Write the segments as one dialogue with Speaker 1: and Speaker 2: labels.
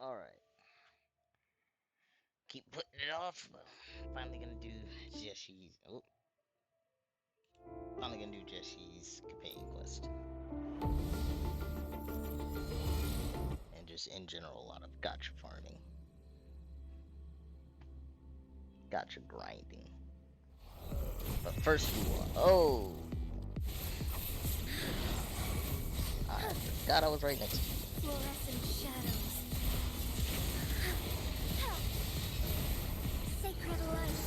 Speaker 1: Alright. Keep putting it off. Finally gonna do Zhezhi's. Oh. Finally gonna do Zhezhi's Companion Quest. And just in general, a lot of gotcha farming. Gotcha grinding. But first we want. Oh! I forgot I was right next to you.
Speaker 2: Fluorescent shadows. Sacred light.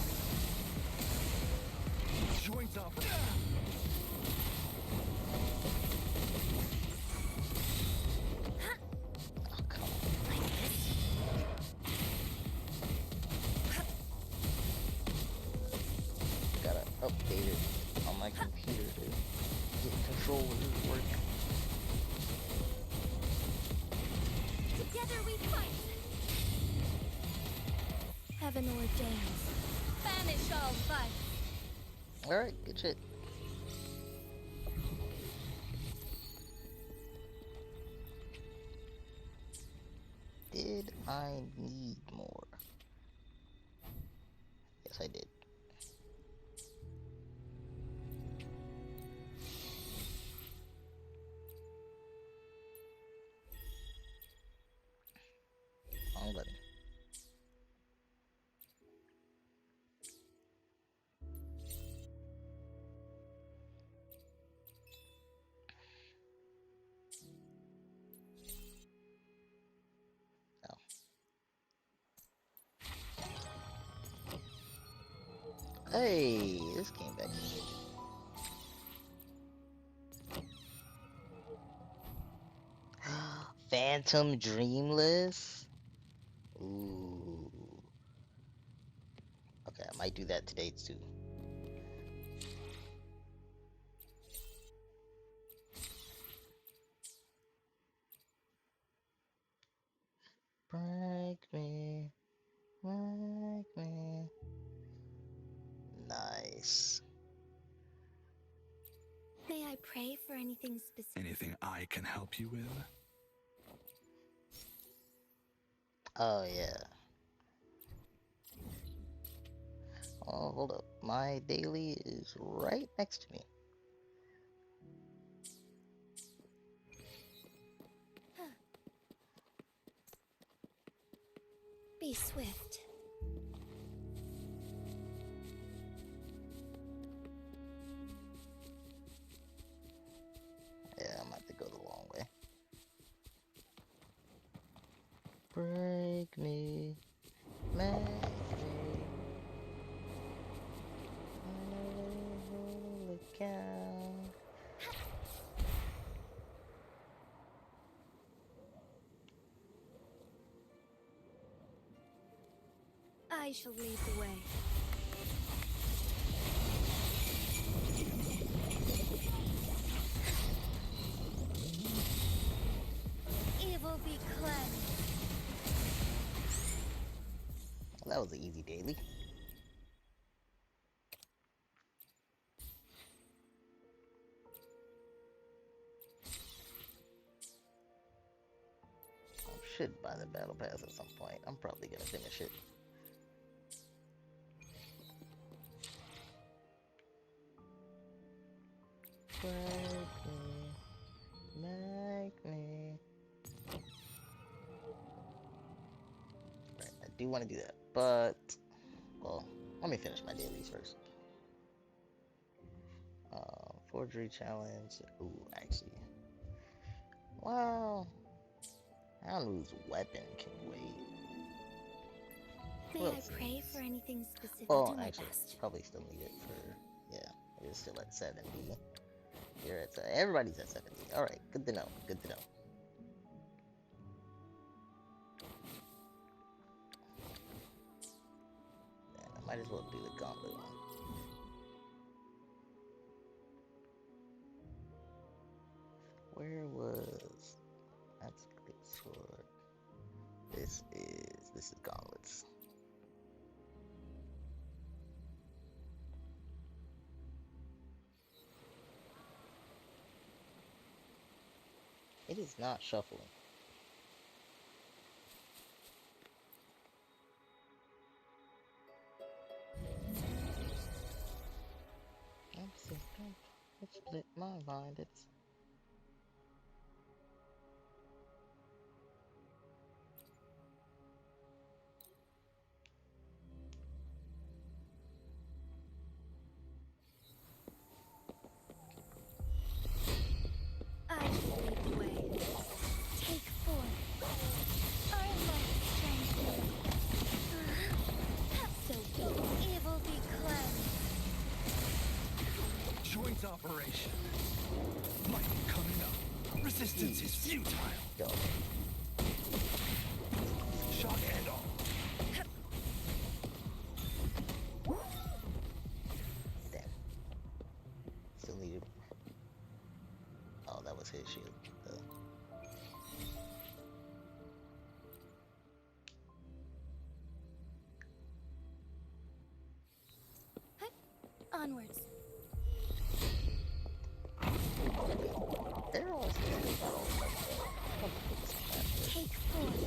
Speaker 3: Joints up.
Speaker 1: Oh, come on.
Speaker 2: Like this.
Speaker 1: Gotta update it on my computer to get controllers to work.
Speaker 2: Together we fight. Heaven ordains. Banish all vice.
Speaker 1: Alright, good shit. Did I need more? Yes, I did. Wrong button. Oh. Hey, this came back. Phantom Dreamless? Ooh. Okay, I might do that today too. Break me. Break me. Nice.
Speaker 2: May I pray for anything specific?
Speaker 3: Anything I can help you with?
Speaker 1: Oh, yeah. Oh, hold up. My daily is right next to me.
Speaker 2: Be swift.
Speaker 1: Yeah, I'm gonna have to go the long way. Break me. Make me. Holy cow.
Speaker 2: I shall lead the way. Evil be cleansed.
Speaker 1: Well, that was an easy daily. I should buy the battle pass at some point. I'm probably gonna finish it. Break me. Make me. Right, I do want to do that, but well, let me finish my dailies first. Forgery challenge. Ooh, actually, wow. Hanu's weapon can wait.
Speaker 2: May
Speaker 1: Well,
Speaker 2: I pray for anything specific?
Speaker 1: well,
Speaker 2: Do my
Speaker 1: actually,
Speaker 2: best.
Speaker 1: probably still need it for. Yeah, it's still at 70. You're at everybody's at 70. All right, good to know. Good to know. Man, I might as well do the gauntlet one. Where was? That's a good sword. This is gauntlets. It is not shuffling. split my mind. It's
Speaker 2: I shall lead the way. Take forth. I might strengthen. So be evil be cleansed.
Speaker 3: Joint operation. Lightning coming up. Resistance is futile.
Speaker 1: go.
Speaker 3: Shock and all.
Speaker 1: Damn. Still needed. Oh, that was his shield.
Speaker 2: Onwards.
Speaker 1: They're all
Speaker 2: Take forth.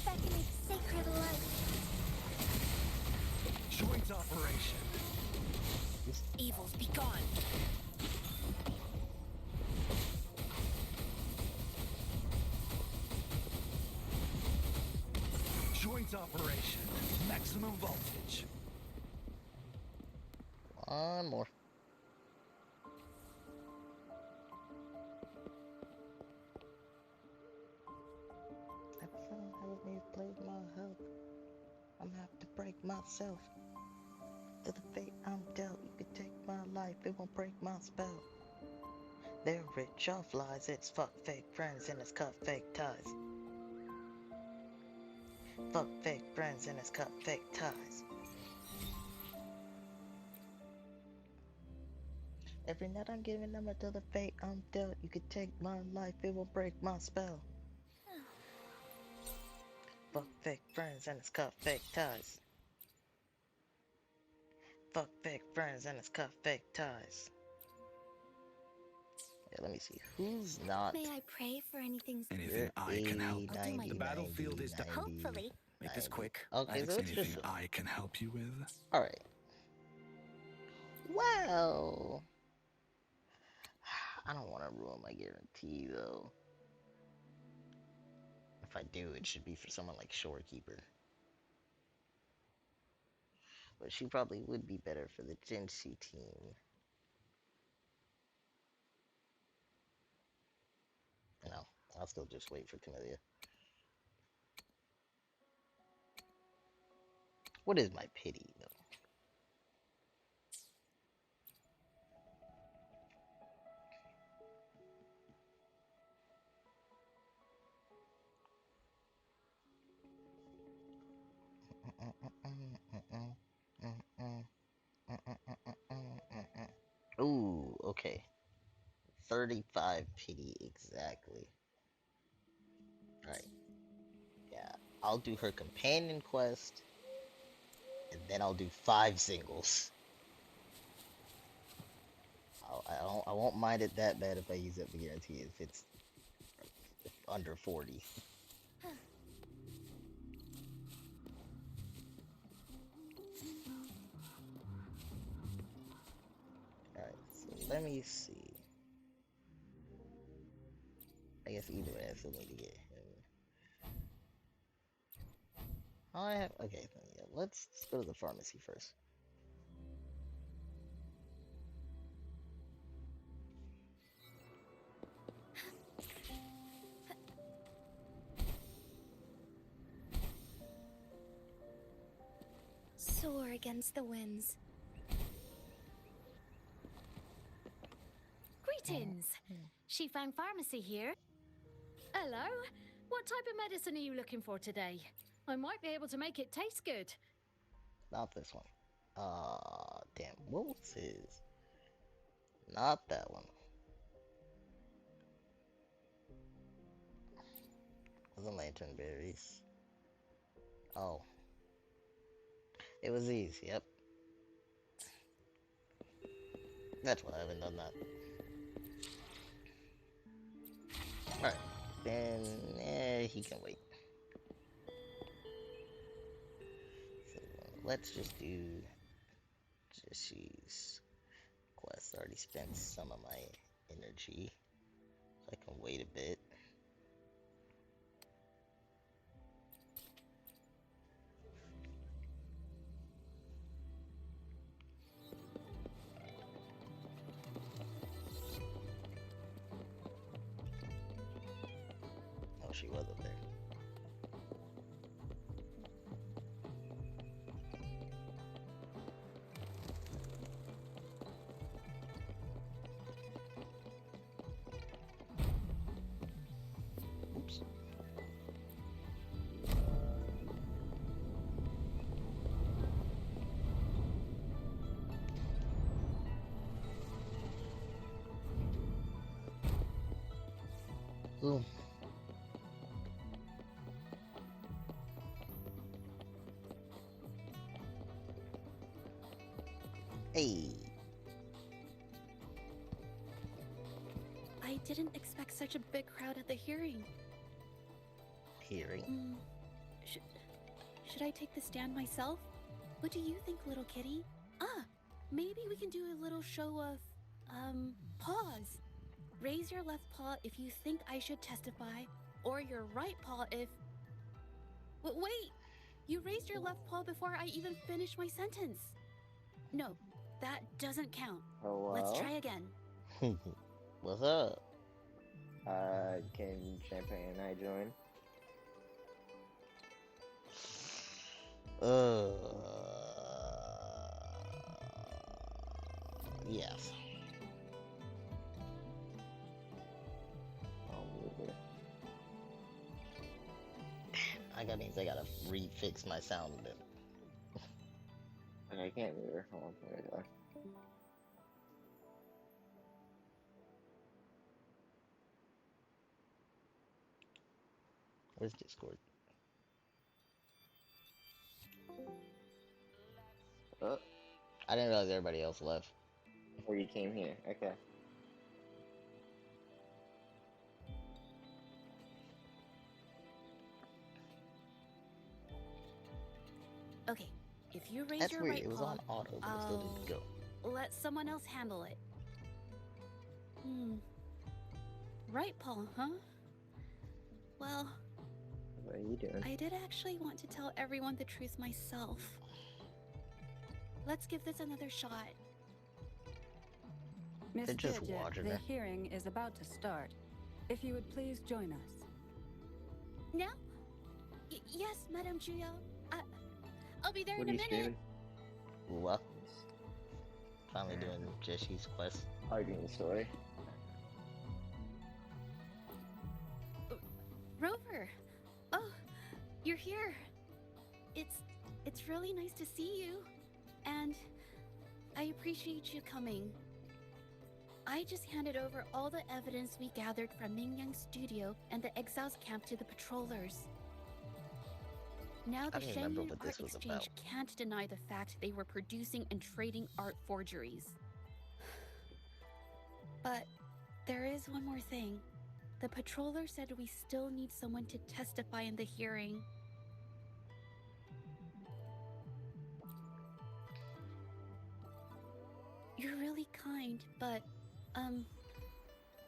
Speaker 2: Beckoning sacred light.
Speaker 3: Joint operation.
Speaker 2: Evils be gone.
Speaker 3: Joint operation. Maximum voltage.
Speaker 1: one more. Episode help me play my health. I'm gonna have to break myself. To the fate I'm dealt, you could take my life, it won't break my spell. They're rich off lies, it's fuck fake friends and it's cut fake ties. Fuck fake friends and it's cut fake ties. Every night I'm giving them until the fate I'm dealt. You could take my life, it will break my spell. Fuck fake friends and it's cut fake ties. Fuck fake friends and it's cut fake ties. Yeah, let me see. Who's not?
Speaker 2: May I pray for anything?
Speaker 3: Anything I can help.
Speaker 1: 80,
Speaker 2: I'll do my
Speaker 1: 90,
Speaker 3: The battlefield is
Speaker 1: 90,
Speaker 2: Hopefully.
Speaker 3: Make this
Speaker 1: 90.
Speaker 3: quick.
Speaker 1: Okay, so it's
Speaker 3: Anything
Speaker 1: just
Speaker 3: I can help you with?
Speaker 1: alright. Well, I don't want to ruin my guarantee though. If I do, it should be for someone like Shorekeeper. But she probably would be better for the Jinxie team. No, I'll still just wait for Camellia. What is my pity though? Ooh, okay. 35 pity exactly. Alright. Yeah. I'll do her companion quest, and then I'll do 5 singles. I won't mind it that bad if I use up the guarantee if it's under 40. Alright, so let me see. I guess either way I still need to get him. I have okay, yeah, let's go to the pharmacy first.
Speaker 2: Soar against the winds.
Speaker 4: Greetings. Shifang Pharmacy here. Hello. What type of medicine are you looking for today? I might be able to make it taste good.
Speaker 1: Not this one. Damn, what was his? Not that one. The lantern berries. Oh. It was these, yep. That's why I haven't done that. Alright. Then, he can wait. So, let's just do Zhezhi's quest already spent some of my energy. So I can wait a bit. Oh, she was up there. Oops. Ooh. Hey.
Speaker 5: I didn't expect such a big crowd at the hearing.
Speaker 1: Hearing.
Speaker 5: Should I take the stand myself? What do you think, little kitty? Maybe we can do a little show of, paws. Raise your left paw if you think I should testify, or your right paw if... Wait! You raised your left paw before I even finished my sentence. No, that doesn't count.
Speaker 6: Hello?
Speaker 5: Let's try again.
Speaker 1: What's up?
Speaker 6: Can Champagne and I join?
Speaker 1: Yes. That means I gotta refix my sound a bit.
Speaker 6: I can't move her. Hold on, there we go.
Speaker 1: Where's Discord?
Speaker 6: Oh,
Speaker 1: I didn't realize everybody else left.
Speaker 6: before you came here. Okay.
Speaker 5: Okay, if you raise
Speaker 1: That's
Speaker 5: your
Speaker 1: weird.
Speaker 5: right
Speaker 1: It was
Speaker 5: paw,
Speaker 1: on auto, but it still didn't go.
Speaker 5: let someone else handle it. Right paw, huh? Well,
Speaker 6: What are you doing?
Speaker 5: I did actually want to tell everyone the truth myself. Let's give this another shot.
Speaker 7: Miss
Speaker 1: They're just
Speaker 7: Zhezhi,
Speaker 1: watching
Speaker 7: the
Speaker 1: her.
Speaker 7: hearing is about to start. If you would please join us.
Speaker 5: Now? Yes, Madame Juya. I'll be there
Speaker 6: What
Speaker 5: in
Speaker 6: are
Speaker 5: a
Speaker 6: you
Speaker 5: minute.
Speaker 6: streaming?
Speaker 1: WUWA. Finally doing Zhezhi's quest.
Speaker 6: Arguing the story.
Speaker 5: Rover. Oh, you're here. It's really nice to see you. And I appreciate you coming. I just handed over all the evidence we gathered from Mingyang's studio and the exiles camp to the patrollers. Now the
Speaker 1: I don't remember
Speaker 5: Shenyang
Speaker 1: what
Speaker 5: Art
Speaker 1: this was
Speaker 5: Exchange
Speaker 1: about.
Speaker 5: can't deny the fact they were producing and trading art forgeries. But there is one more thing. The patroller said we still need someone to testify in the hearing. You're really kind, but,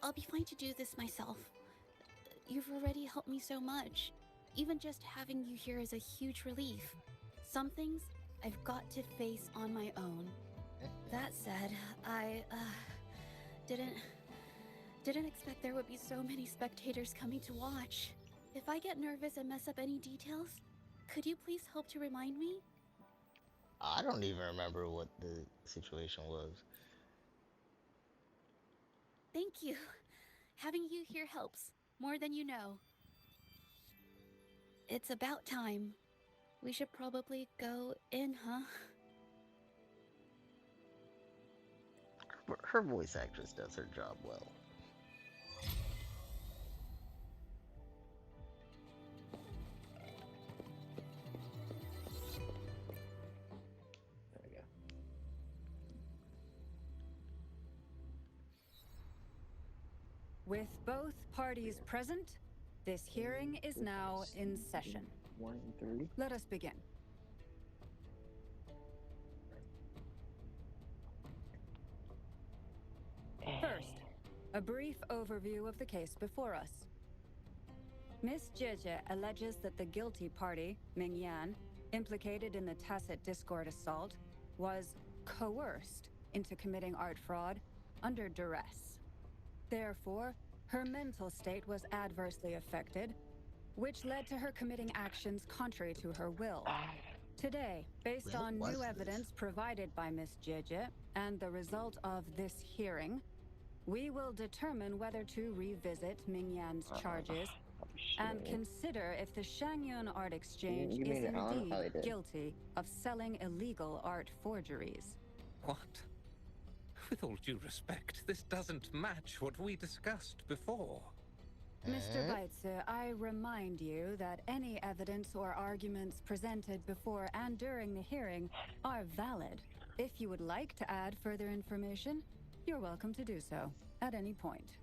Speaker 5: I'll be fine to do this myself. You've already helped me so much. Even just having you here is a huge relief. Some things I've got to face on my own. That said, I, didn't expect there would be so many spectators coming to watch. If I get nervous and mess up any details, could you please help to remind me?
Speaker 1: I don't even remember what the situation was.
Speaker 5: Thank you. Having you here helps, more than you know. It's about time. We should probably go in, huh?
Speaker 1: Her voice actress does her job well.
Speaker 6: There we go.
Speaker 7: With both parties present, this hearing is now in session.
Speaker 6: 1 and 3.
Speaker 7: Let us begin. A brief overview of the case before us. Miss Zhezhi alleges that the guilty party, Ming Yan, implicated in the tacit discord assault, was coerced into committing art fraud under duress. Therefore, her mental state was adversely affected, which led to her committing actions contrary to her will. Today, based
Speaker 1: What
Speaker 7: on
Speaker 1: was
Speaker 7: new
Speaker 1: this?
Speaker 7: evidence provided by Miss Zhezhi and the result of this hearing, we will determine whether to revisit Ming Yan's charges and consider if the Shangyun Art Exchange
Speaker 6: You
Speaker 7: is
Speaker 6: mean Alan?
Speaker 7: indeed
Speaker 6: Probably did.
Speaker 7: guilty of selling illegal art forgeries.
Speaker 8: What? With all due respect, this doesn't match what we discussed before.
Speaker 7: Mr. Beitzer, I remind you that any evidence or arguments presented before and during the hearing are valid. If you would like to add further information, you're welcome to do so at any point.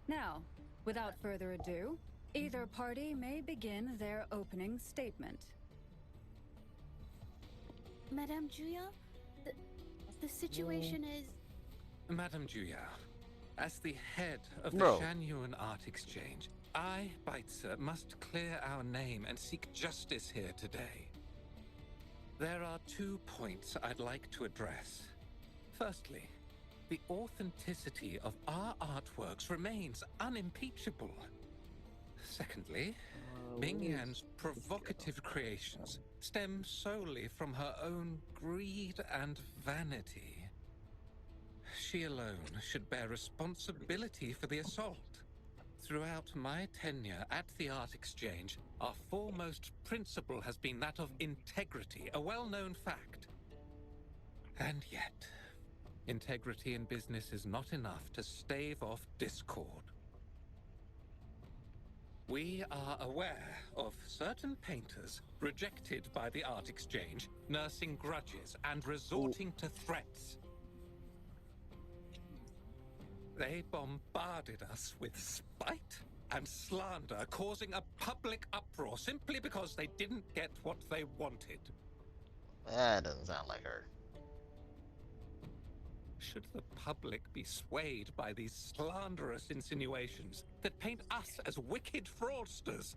Speaker 7: Now, without further ado, either party may begin their opening statement.
Speaker 5: Madame Juya, the situation is...
Speaker 8: Madame Juya, as the head of the
Speaker 6: Bro.
Speaker 8: Shangyuan Art Exchange, I, Beitzer, must clear our name and seek justice here today. There are 2 points I'd like to address. Firstly, the authenticity of our artworks remains unimpeachable. Secondly, Ming Yan's provocative creations stem solely from her own greed and vanity. She alone should bear responsibility for the assault. Throughout my tenure at the Art Exchange, our foremost principle has been that of integrity, a well-known fact. And yet, integrity in business is not enough to stave off discord. We are aware of certain painters rejected by the Art Exchange, nursing grudges and resorting to threats. They bombarded us with spite and slander, causing a public uproar simply because they didn't get what they wanted.
Speaker 1: That doesn't sound like her.
Speaker 8: Should the public be swayed by these slanderous insinuations that paint us as wicked fraudsters,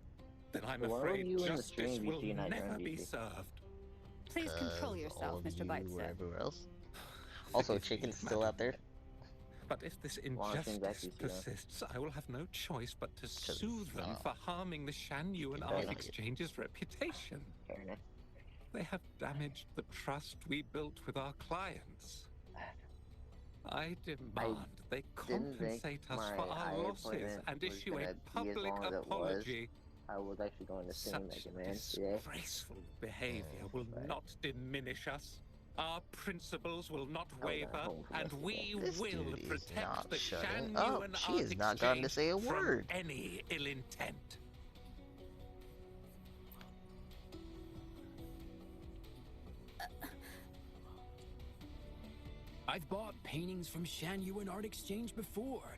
Speaker 8: then I'm
Speaker 6: Why were
Speaker 8: afraid
Speaker 6: you in the
Speaker 8: justice
Speaker 6: stream
Speaker 8: will
Speaker 6: VC, not your
Speaker 8: never
Speaker 6: own
Speaker 8: be
Speaker 6: VC?
Speaker 8: served.
Speaker 7: Please control
Speaker 1: 'Cause
Speaker 7: yourself,
Speaker 1: all of
Speaker 7: Mr.
Speaker 1: you were
Speaker 7: Beitzer.
Speaker 1: everywhere else. Also,
Speaker 8: Forgive me,
Speaker 1: chicken's still
Speaker 8: madam.
Speaker 1: out there.
Speaker 8: But if this
Speaker 6: Well, it seems like
Speaker 8: injustice
Speaker 6: you see that.
Speaker 8: persists, I will have no choice but to sue them
Speaker 1: oh.
Speaker 8: for harming the Shangyuan
Speaker 1: You
Speaker 8: Art
Speaker 1: better.
Speaker 8: Exchange's reputation.
Speaker 6: Fair enough.
Speaker 8: They have damaged the trust we built with our clients. I demand they
Speaker 6: Didn't think
Speaker 8: compensate us
Speaker 6: my
Speaker 8: for our
Speaker 6: eye
Speaker 8: losses
Speaker 6: appointment
Speaker 8: and
Speaker 6: was
Speaker 8: issue
Speaker 6: gonna
Speaker 8: a
Speaker 6: be as
Speaker 8: public
Speaker 6: long as it was.
Speaker 8: apology.
Speaker 6: I was actually going to sing
Speaker 8: Such
Speaker 6: Mega Man today.
Speaker 8: disgraceful behavior will
Speaker 6: Right.
Speaker 8: not diminish us. Our principles will not
Speaker 6: I was at
Speaker 8: waver,
Speaker 6: home for
Speaker 8: and
Speaker 6: most of
Speaker 8: we
Speaker 1: This
Speaker 8: will
Speaker 1: dude is
Speaker 8: protect
Speaker 1: not
Speaker 8: the
Speaker 1: shutting
Speaker 8: Shangyuan
Speaker 1: up.
Speaker 8: Art
Speaker 1: She has not gotten to
Speaker 8: Exchange
Speaker 1: say a
Speaker 8: from
Speaker 1: word.
Speaker 8: any ill intent.
Speaker 9: I've bought paintings from Shangyuan Art Exchange before.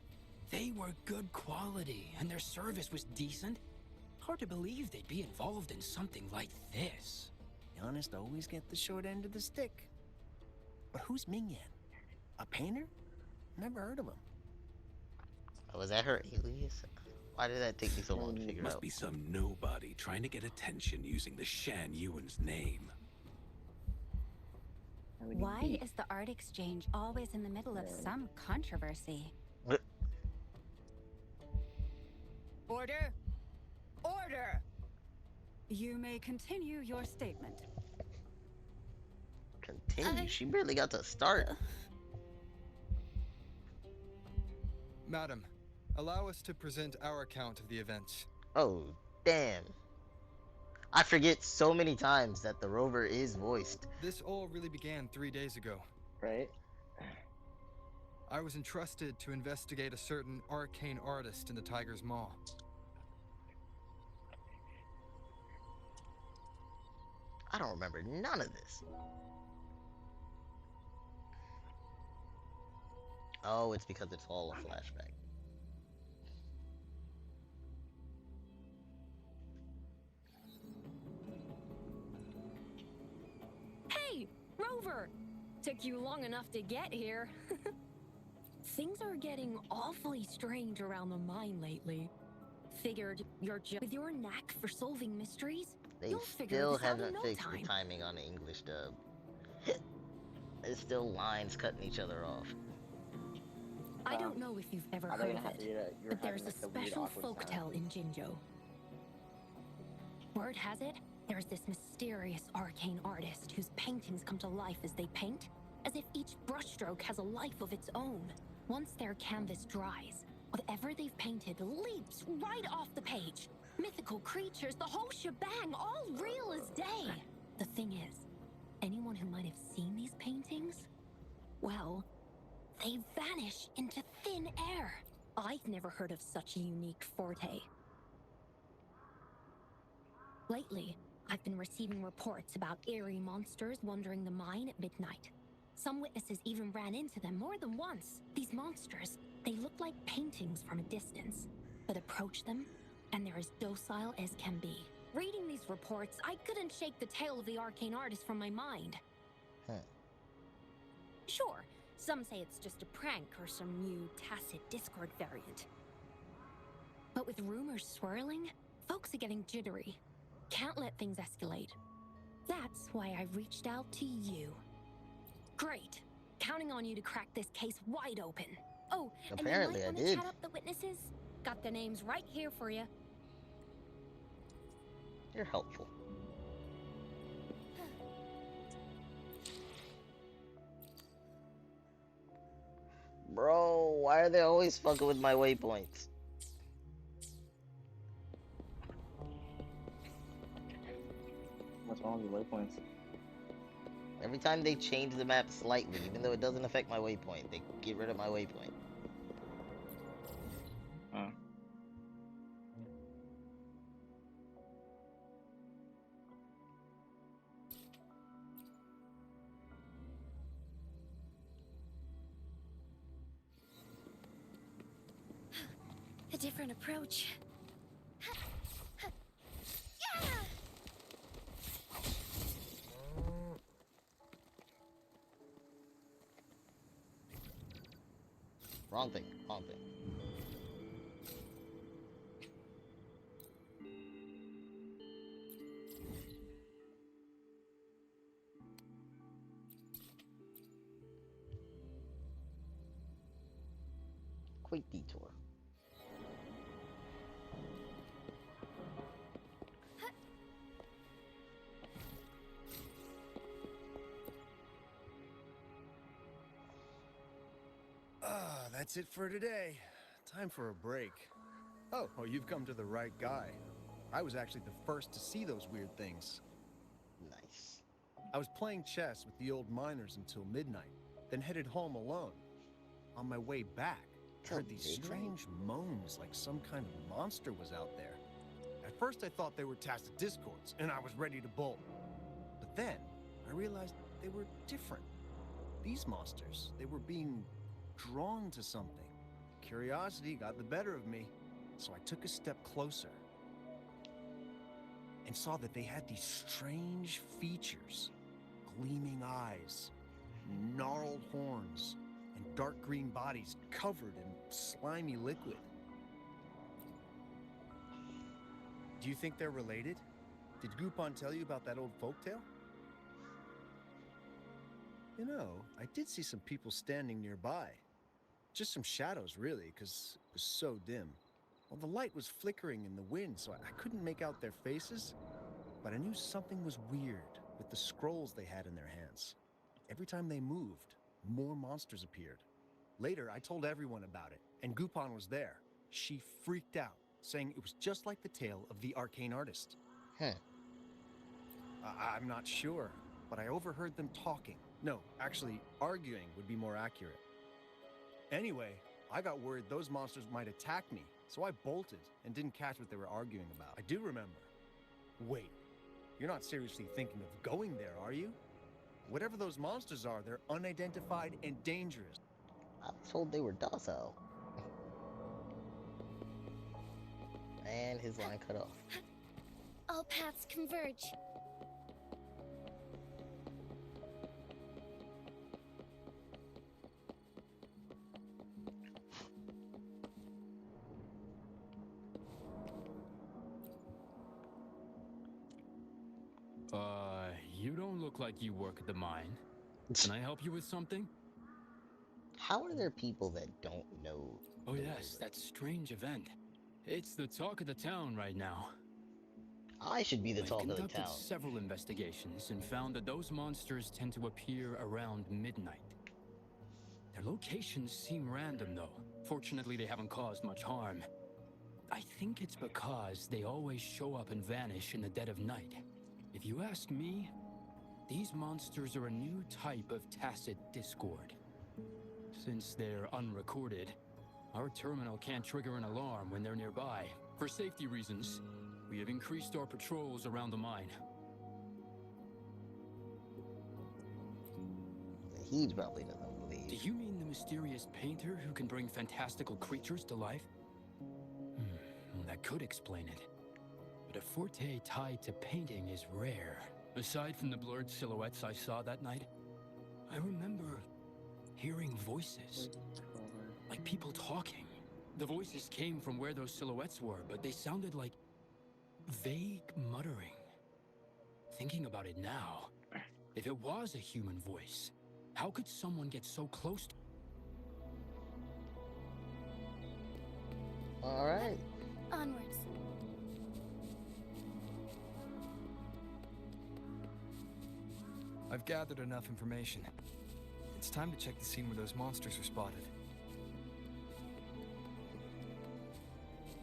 Speaker 9: They were good quality, and their service was decent. Hard to believe they'd be involved in something like this. The honest always get the short end of the stick. But who's Ming Yan? A painter? Never heard of him.
Speaker 1: Was that her alias? Why did that take me so long to figure
Speaker 8: Must
Speaker 1: out?
Speaker 8: be some nobody trying to get attention using the Shanyuan's name.
Speaker 6: How would you
Speaker 2: Why
Speaker 6: be?
Speaker 2: is the art exchange always in the middle of some controversy?
Speaker 7: Order! Order! You may continue your statement.
Speaker 1: Continue. She barely got to start.
Speaker 10: Madam, allow us to present our account of the events.
Speaker 1: Oh, damn. I forget so many times that the rover is voiced.
Speaker 10: This all really began 3 days ago.
Speaker 6: Right?
Speaker 10: I was entrusted to investigate a certain arcane artist in the Tiger's Maw.
Speaker 1: I don't remember none of this. Oh, it's because it's all a flashback.
Speaker 4: Hey, Rover! Took you long enough to get here.
Speaker 11: things are getting awfully strange around the mine lately. Figured with your knack for solving mysteries,
Speaker 1: They
Speaker 11: you'll figure
Speaker 1: still
Speaker 11: this out in
Speaker 1: haven't
Speaker 11: no
Speaker 1: fixed
Speaker 11: time.
Speaker 1: the timing on the English dub. There's still lines cutting each other off.
Speaker 11: I don't know if you've ever
Speaker 6: Are they
Speaker 11: heard
Speaker 6: gonna
Speaker 11: of
Speaker 6: have
Speaker 11: it,
Speaker 6: you're
Speaker 11: but there's
Speaker 6: having
Speaker 11: a
Speaker 6: like the weird
Speaker 11: special
Speaker 6: awkward sound?
Speaker 11: folktale in Jinjo. Word has it, there's this mysterious arcane artist whose paintings come to life as they paint, as if each brushstroke has a life of its own. Once their canvas dries, whatever they've painted leaps right off the page. Mythical creatures, the whole shebang, all real as day. The thing is, anyone who might have seen these paintings, well, they vanish into thin air. I've never heard of such a unique forte. Lately, I've been receiving reports about eerie monsters wandering the mine at midnight. Some witnesses even ran into them more than once. These monsters, they look like paintings from a distance, but approach them, and they're as docile as can be. Reading these reports, I couldn't shake the tale of the arcane artist from my mind. Sure, some say it's just a prank or some new tacit Discord variant. But with rumors swirling, folks are getting jittery. Can't let things escalate. That's why I reached out to you. Great. Counting on you to crack this case wide open. Oh,
Speaker 1: Apparently
Speaker 11: and
Speaker 1: I
Speaker 11: you might
Speaker 1: did.
Speaker 11: want to chat up the witnesses? Got their names right here for you.
Speaker 1: You're helpful. Bro, why are they always fucking with my waypoints?
Speaker 6: What's wrong with the waypoints?
Speaker 1: Every time they change the map slightly, even though it doesn't affect my waypoint, they get rid of my waypoint.
Speaker 6: Huh.
Speaker 4: A different approach.
Speaker 1: Wrong thing, wrong thing. Quick detour.
Speaker 12: That's it for today. Time for a break. Oh, you've come to the right guy. I was actually the first to see those weird things.
Speaker 1: Nice.
Speaker 12: I was playing chess with the old miners until midnight, then headed home alone. On my way back, I heard these strange moans like some kind of monster was out there. At first I thought they were tacit discords, and I was ready to bolt. But then, I realized they were different. These monsters, they were being drawn to something. Curiosity got the better of me, so I took a step closer and saw that they had these strange features. Gleaming eyes, gnarled horns, and dark green bodies covered in slimy liquid. Do you think they're related? Did Gupon tell you about that old folktale? You know, I did see some people standing nearby. Just some shadows, really, because it was so dim. Well, the light was flickering in the wind, so I couldn't make out their faces, but I knew something was weird with the scrolls they had in their hands. Every time they moved, more monsters appeared. Later, I told everyone about it, and Gupon was there. She freaked out, saying it was just like the tale of the arcane artist. I'm not sure, but I overheard them talking. No, actually, arguing would be more accurate. Anyway, I got worried those monsters might attack me, so I bolted and didn't catch what they were arguing about. I do remember. Wait, you're not seriously thinking of going there, are you? Whatever those monsters are, they're unidentified and dangerous.
Speaker 1: I was told they were docile. And his line cut off.
Speaker 4: All paths converge.
Speaker 9: You don't look like you work at the mine. Can I help you with something?
Speaker 1: How are there people that don't know?
Speaker 9: Oh yes, that strange event. It's the talk of the town right now.
Speaker 1: I should be the
Speaker 9: I've
Speaker 1: talk of the
Speaker 9: conducted
Speaker 1: town.
Speaker 9: several investigations and found that those monsters tend to appear around midnight. Their locations seem random though. Fortunately, they haven't caused much harm. I think it's because they always show up and vanish in the dead of night. If you ask me, these monsters are a new type of tacit discord. Since they're unrecorded, our terminal can't trigger an alarm when they're nearby. For safety reasons, we have increased our patrols around the mine.
Speaker 1: He probably doesn't believe.
Speaker 9: Do you mean the mysterious painter who can bring fantastical creatures to life? That could explain it. But a forte tied to painting is rare. Aside from the blurred silhouettes I saw that night, I remember hearing voices. Like people talking. The voices came from where those silhouettes were, but they sounded like vague muttering. Thinking about it now, if it was a human voice, how could someone get so close to...
Speaker 1: Alright.
Speaker 5: Onwards.
Speaker 10: I've gathered enough information. It's time to check the scene where those monsters were spotted.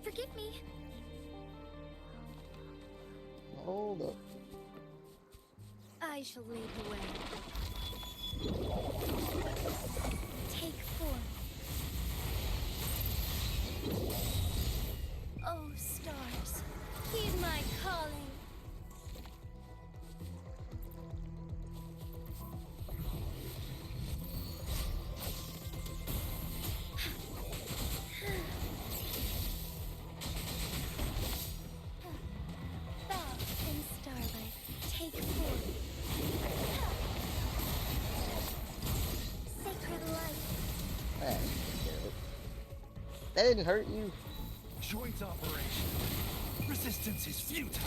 Speaker 5: Forgive me.
Speaker 1: Hold up.
Speaker 5: I shall lead the way. Take form. Oh, stars, heed my calling. Bow in starlight, take form. Sacred light.
Speaker 1: That didn't hurt you.
Speaker 3: Joint operation. Resistance is futile.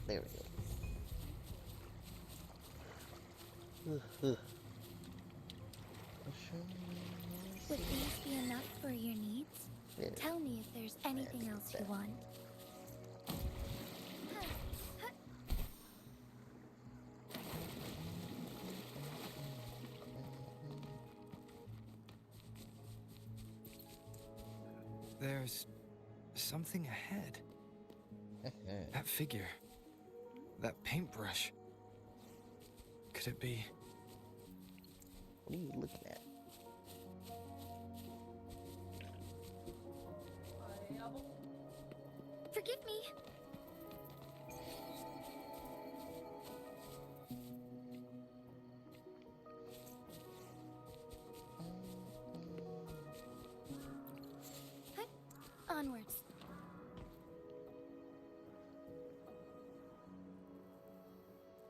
Speaker 1: There we go.
Speaker 5: Would these be enough for your needs?
Speaker 1: Yeah.
Speaker 5: Tell me if there's anything else you want.
Speaker 10: There's something ahead. That figure. That paintbrush. Could it be?
Speaker 1: What are you looking at?
Speaker 5: Forgive me. Onwards.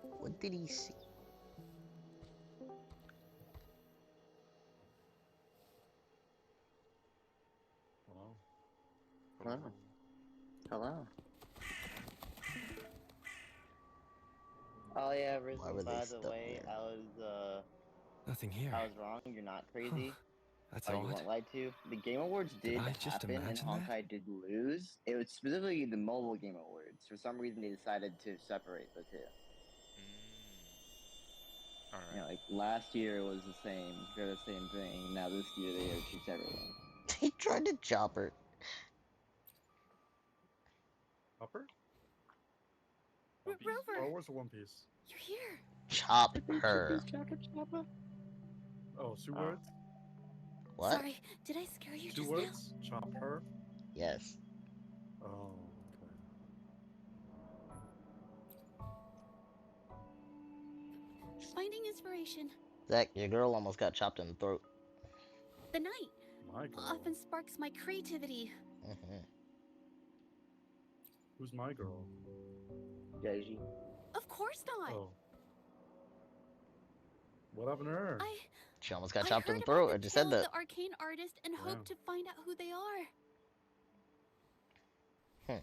Speaker 1: What did he see?
Speaker 6: Hello. Hello. Oh yeah, Risen, by the way, I was
Speaker 10: Nothing here.
Speaker 6: I was wrong, you're not crazy.
Speaker 10: That's
Speaker 6: You
Speaker 10: odd.
Speaker 6: weren't lied to. The Game Awards did
Speaker 10: I just
Speaker 6: happen and
Speaker 10: imagine
Speaker 6: Honkai did lose. It was specifically the mobile Game Awards. For some reason they decided to separate the two.
Speaker 13: Alright.
Speaker 6: You know, like last year it was the same. They're the same thing. Now this year they are two separate ones.
Speaker 1: He tried to chop her.
Speaker 14: Chopper?
Speaker 5: Rover!
Speaker 14: Star Wars or One Piece?
Speaker 5: You're here.
Speaker 1: Chop her.
Speaker 14: Oh, two words?
Speaker 1: What?
Speaker 5: Sorry, did I scare you
Speaker 14: Two
Speaker 5: just
Speaker 14: words? Chop her?
Speaker 1: Yes.
Speaker 14: Oh,
Speaker 5: now? Finding inspiration.
Speaker 1: Zach, your girl almost got chopped in the throat.
Speaker 5: The night
Speaker 14: my girl.
Speaker 5: often sparks my creativity.
Speaker 14: Who's my girl?
Speaker 6: Zhezhi.
Speaker 5: Of course not.
Speaker 14: Oh. What happened to her?
Speaker 1: She almost got
Speaker 5: I
Speaker 1: chopped in
Speaker 5: heard
Speaker 1: the throat.
Speaker 5: about
Speaker 1: I
Speaker 5: the
Speaker 1: just
Speaker 5: tale
Speaker 1: said
Speaker 5: of
Speaker 1: that.
Speaker 5: the arcane artist and hope to find out who they are.
Speaker 1: Hmm.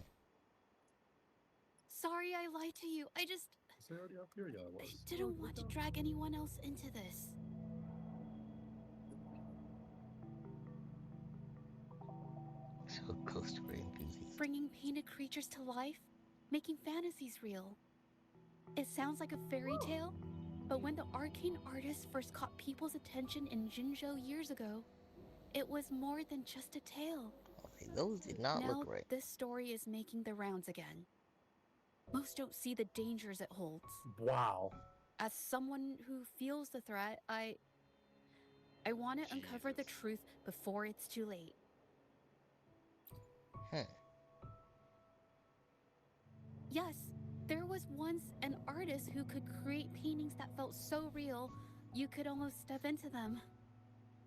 Speaker 5: Sorry I lied to you. I
Speaker 14: Say already up here, yeah, it
Speaker 5: I
Speaker 14: was.
Speaker 5: didn't want to drag anyone else into this.
Speaker 1: So ghost story enthusiast.
Speaker 5: Bringing painted creatures to life, making fantasies real. It sounds like a fairy tale, but when the arcane artist first caught people's attention in Jinzhou years ago, it was more than just a tale.
Speaker 1: Okay, those did not
Speaker 5: Now
Speaker 1: look right.
Speaker 5: this story is making the rounds again. Most don't see the dangers it holds.
Speaker 14: Wow.
Speaker 5: As someone who feels the threat, I want to uncover the truth before it's too late.
Speaker 1: Hmm.
Speaker 5: Yes, there was once an artist who could create paintings that felt so real, you could almost step into them.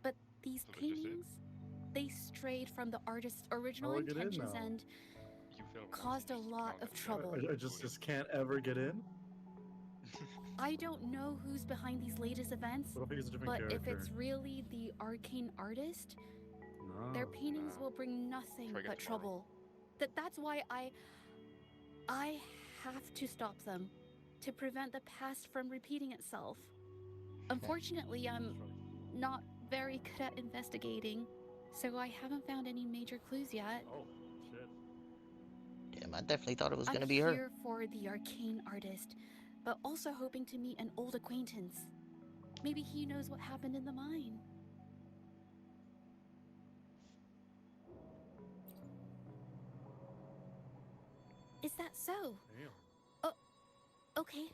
Speaker 5: But these paintings, they strayed from the artist's original
Speaker 14: How do I get in
Speaker 5: intentions
Speaker 14: now?
Speaker 5: and caused a lot of trouble.
Speaker 14: I just can't ever get in.
Speaker 5: I don't know who's behind these latest events,
Speaker 14: What if I use a different
Speaker 5: but
Speaker 14: character?
Speaker 5: if it's really the arcane artist, their paintings will bring nothing but trouble. That's why I have to stop them, to prevent the past from repeating itself. Unfortunately, I'm not very good at investigating, so I haven't found any major clues yet.
Speaker 14: Oh, shit.
Speaker 1: Damn, I definitely thought it was
Speaker 5: I'm
Speaker 1: gonna be her.
Speaker 5: here for the arcane artist, but also hoping to meet an old acquaintance. Maybe he knows what happened in the mine. Is that so?
Speaker 14: Damn.
Speaker 5: Oh, okay.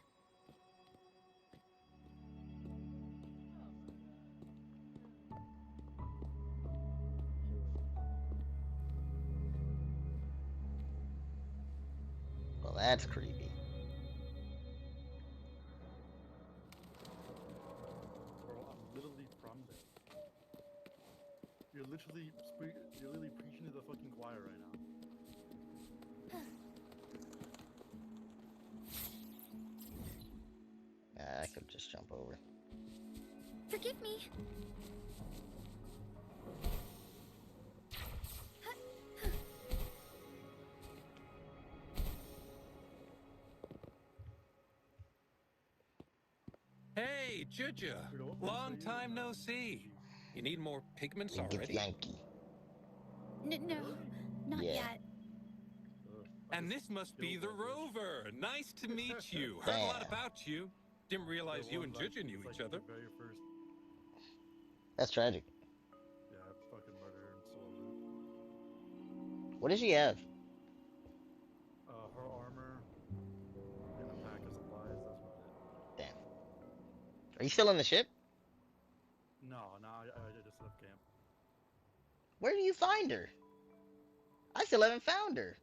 Speaker 1: Well, that's creepy.
Speaker 14: Bro, I'm literally from there. You're literally preaching to the fucking choir right now.
Speaker 1: I could just jump over.
Speaker 5: Forgive me.
Speaker 8: Hey, Zhezhi. Long time no see. You need more pigments already?
Speaker 1: Yankee.
Speaker 5: No, not
Speaker 1: Yeah.
Speaker 5: yet.
Speaker 8: And this must be the Rover. Nice to meet you. Heard a lot
Speaker 1: Damn.
Speaker 8: about you. Didn't realize you and Zhezhi knew each other.
Speaker 14: Very first,
Speaker 1: That's tragic.
Speaker 14: yeah, fucking murder and soul.
Speaker 1: What does she have?
Speaker 14: Her armor and a pack of supplies. That's about it.
Speaker 1: Damn. Are you still on the ship?
Speaker 14: No, I just left camp.
Speaker 1: Where do you find her? I still haven't found her.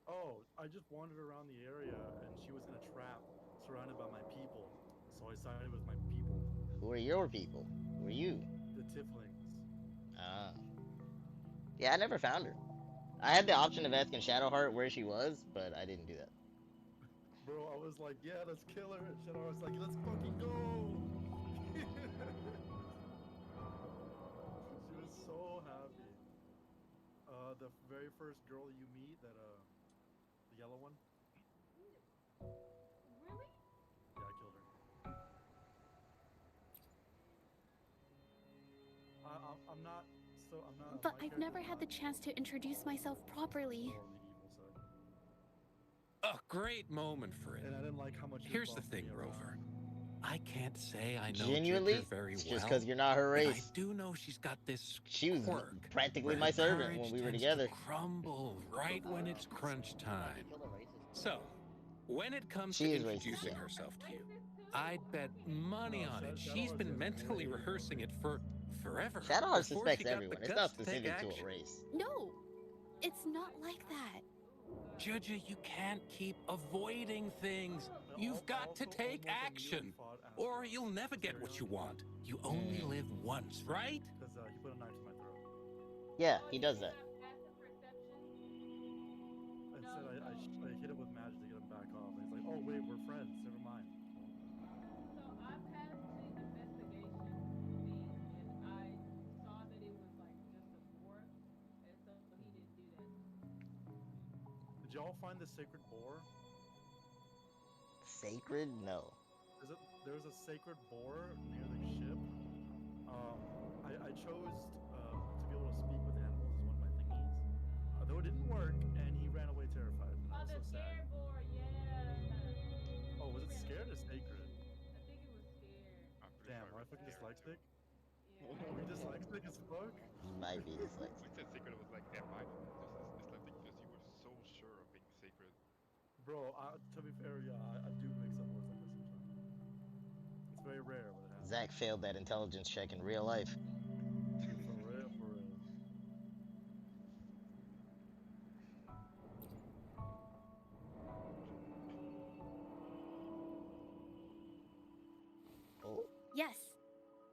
Speaker 14: Oh, I just wandered around the area and she was in a trap surrounded by my people. So I sided with my people.
Speaker 1: Who are your people? Who are you?
Speaker 14: The Tiflings.
Speaker 1: Ah. Yeah, I never found her. I had the option of asking Shadowheart where she was, but I didn't do that.
Speaker 14: Bro, I was like, yeah, let's kill her. And Shadowheart's like, let's fucking go. She was so happy. The very first girl you meet, the yellow one.
Speaker 13: Really?
Speaker 14: Yeah, I killed her. I'm not.
Speaker 5: But I've never had the chance to introduce myself properly.
Speaker 8: A great moment for it.
Speaker 14: And I didn't like how much.
Speaker 8: Here's the thing, Rover. I can't say I know
Speaker 1: Genuinely?
Speaker 8: Zhezhi very
Speaker 1: It's
Speaker 8: well.
Speaker 1: just because you're not her
Speaker 8: but I
Speaker 1: race.
Speaker 8: do know she's got this
Speaker 1: She was
Speaker 8: quirk
Speaker 1: practically
Speaker 8: where
Speaker 1: my
Speaker 8: her
Speaker 1: servant
Speaker 8: courage
Speaker 1: when we were
Speaker 8: tends
Speaker 1: together.
Speaker 8: to crumble right when it's crunch time. So, when it comes
Speaker 1: She
Speaker 8: to
Speaker 1: is racist,
Speaker 8: introducing
Speaker 1: yeah.
Speaker 8: herself to you, I'd bet money on it. She's been mentally rehearsing it for forever.
Speaker 1: Shadowheart
Speaker 8: before
Speaker 1: suspects
Speaker 8: she got the
Speaker 1: everyone. It's
Speaker 8: guts
Speaker 1: not
Speaker 8: to take
Speaker 1: specific to
Speaker 8: action.
Speaker 1: a race.
Speaker 5: No, it's not like that.
Speaker 8: Zhezhi, you can't keep avoiding things. You've got to take action, or you'll never get what you want. You only live once, right?
Speaker 14: Because he put a knife to my throat.
Speaker 1: Yeah, he does that.
Speaker 14: Instead, I hit him with magic to get him back off. And he's like, oh wait, we're friends. Never mind.
Speaker 13: So I passed the investigation thing, and I saw that it was like just a fourth, and so he didn't do that.
Speaker 14: y'all find the sacred boar?
Speaker 1: Sacred? No.
Speaker 14: There's a sacred boar near the ship. I chose to be able to speak with animals as one of my thingies. Though it didn't work, and he ran away terrified. And
Speaker 13: Oh,
Speaker 14: I
Speaker 13: the
Speaker 14: was so sad.
Speaker 13: scared boar, yeah.
Speaker 14: Oh, was it scared or sacred?
Speaker 13: I think it was scared.
Speaker 14: Damn, am I fucking dyslexic?
Speaker 13: Yeah.
Speaker 14: Are we dyslexic as fuck?
Speaker 1: You might be dyslexic.
Speaker 15: We said sacred was like that mindful, just dyslexic because you were so sure of being sacred.
Speaker 14: Bro, to be fair, yeah, I do mix up words like this sometimes. It's very rare, but it happens.
Speaker 1: Zach failed that intelligence check in real life.
Speaker 14: For real, for real.
Speaker 1: Oh.
Speaker 5: Yes,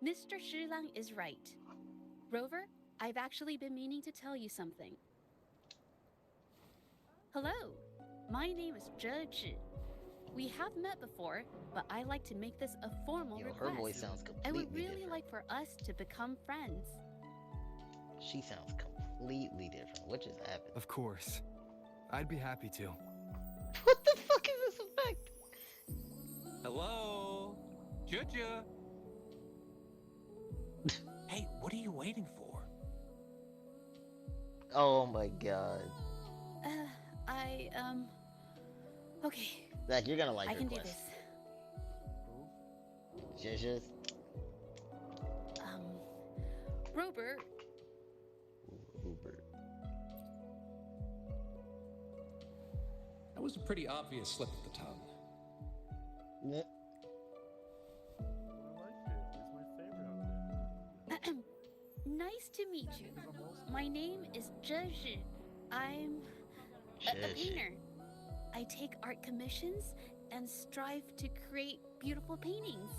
Speaker 5: Mr. Shilang is right. Rover, I've actually been meaning to tell you something. Hello, my name is Zhezhi. We have met before, but I like to make this a formal
Speaker 1: Yo,
Speaker 5: request.
Speaker 1: her voice sounds
Speaker 5: I would
Speaker 1: completely
Speaker 5: really
Speaker 1: different.
Speaker 5: like for us to become friends.
Speaker 1: She sounds completely different. What just happened?
Speaker 10: Of course. I'd be happy to.
Speaker 1: What the fuck is this effect?
Speaker 8: Hello? Juju? Hey, what are you waiting for?
Speaker 1: Oh my god.
Speaker 5: Okay.
Speaker 1: Zach, you're gonna like
Speaker 5: I
Speaker 1: her
Speaker 5: can do
Speaker 1: quest.
Speaker 5: this.
Speaker 1: Just.
Speaker 5: Robert.
Speaker 1: Robert.
Speaker 8: That was a pretty obvious slip of the tongue.
Speaker 1: Yeah.
Speaker 14: I like it. It's my favorite out of it.
Speaker 5: Nice to meet you. My name is Zhezhi. I'm a painter. I take art commissions and strive to create beautiful paintings.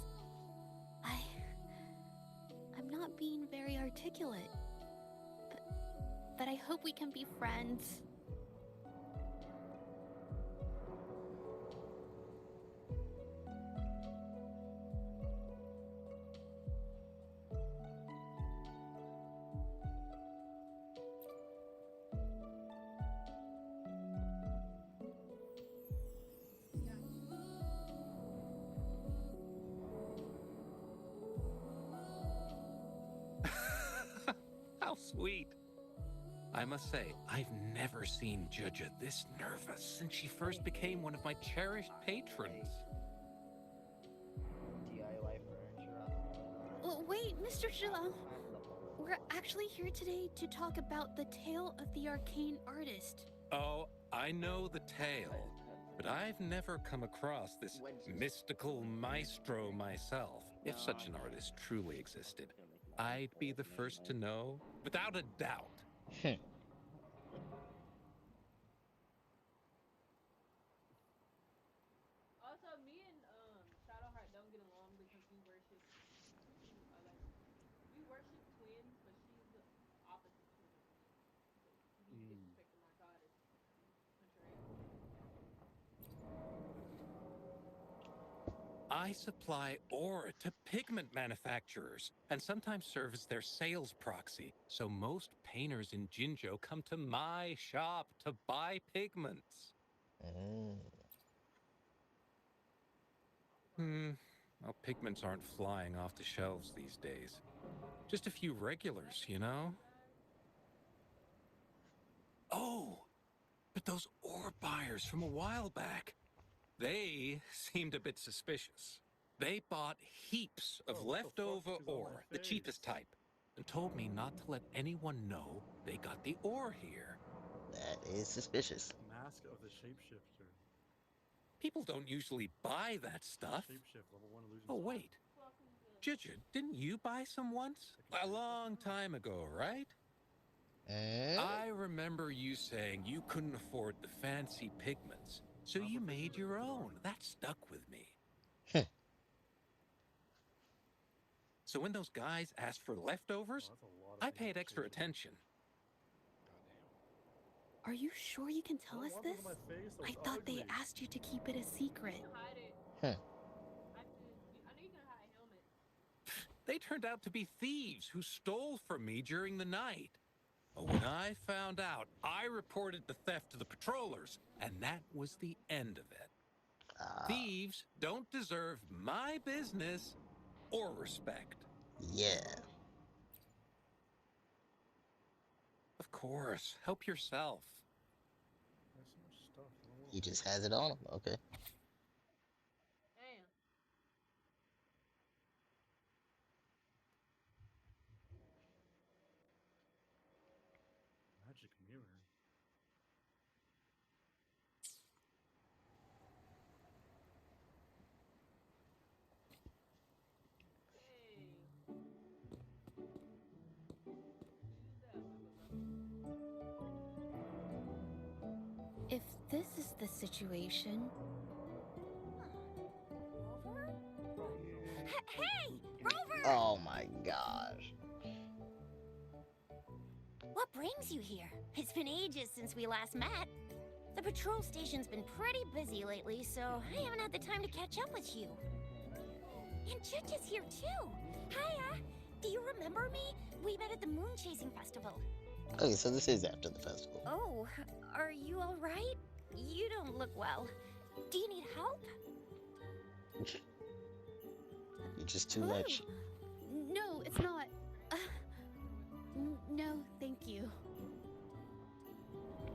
Speaker 5: I'm not being very articulate, but I hope we can be friends.
Speaker 8: How sweet. I must say, I've never seen Juju this nervous since she first became one of my cherished patrons.
Speaker 6: DIY furniture.
Speaker 5: Oh, wait, Mr. Shilang. We're actually here today to talk about the tale of the arcane artist.
Speaker 8: Oh, I know the tale, but I've never come across this mystical maestro myself. If such an artist truly existed, I'd be the first to know, without a doubt.
Speaker 13: Also, me and Shadowheart don't get along because we worship twins, but she's the opposite twin of me. So you disrespecting my goddess.
Speaker 8: I supply ore to pigment manufacturers and sometimes serve as their sales proxy. So most painters in Jinzhou come to my shop to buy pigments. Well, pigments aren't flying off the shelves these days. Just a few regulars, you know? Oh, but those ore buyers from a while back, they seemed a bit suspicious. They bought heaps of leftover ore, the cheapest type, and told me not to let anyone know they got the ore here.
Speaker 1: That is suspicious.
Speaker 14: Mask of the Shapeshifter.
Speaker 8: People don't usually buy that stuff.
Speaker 14: Shapeshift, level 1 illusion.
Speaker 8: Oh, wait. Juju, didn't you buy some once? A long time ago, right? I remember you saying you couldn't afford the fancy pigments, so you made your own. That stuck with me. So when those guys asked for leftovers, I paid extra attention.
Speaker 5: Are you sure you can tell us this? I thought they asked you to keep it a secret.
Speaker 13: Hide it.
Speaker 1: Huh.
Speaker 13: I know you can hide a helmet.
Speaker 8: They turned out to be thieves who stole from me during the night. When I found out, I reported the theft to the patrollers, and that was the end of it. Thieves don't deserve my business or respect.
Speaker 1: Yeah.
Speaker 8: Of course, help yourself.
Speaker 14: There's so much stuff.
Speaker 1: He just has it on him. Okay.
Speaker 13: Damn.
Speaker 14: Magic mirror.
Speaker 13: Hey. Use that
Speaker 5: If this is the situation.
Speaker 11: Rover? Hey! Rover!
Speaker 1: Oh my gosh.
Speaker 11: What brings you here? It's been ages since we last met. The patrol station's been pretty busy lately, so I haven't had the time to catch up with you. And Judge is here too. Hiya! Do you remember me? We met at the Moon Chasing Festival.
Speaker 1: Okay, so this is after the festival.
Speaker 11: Oh, are you all right? You don't look well. Do you need help?
Speaker 1: You're just too much.
Speaker 5: No, it's not. No, thank you.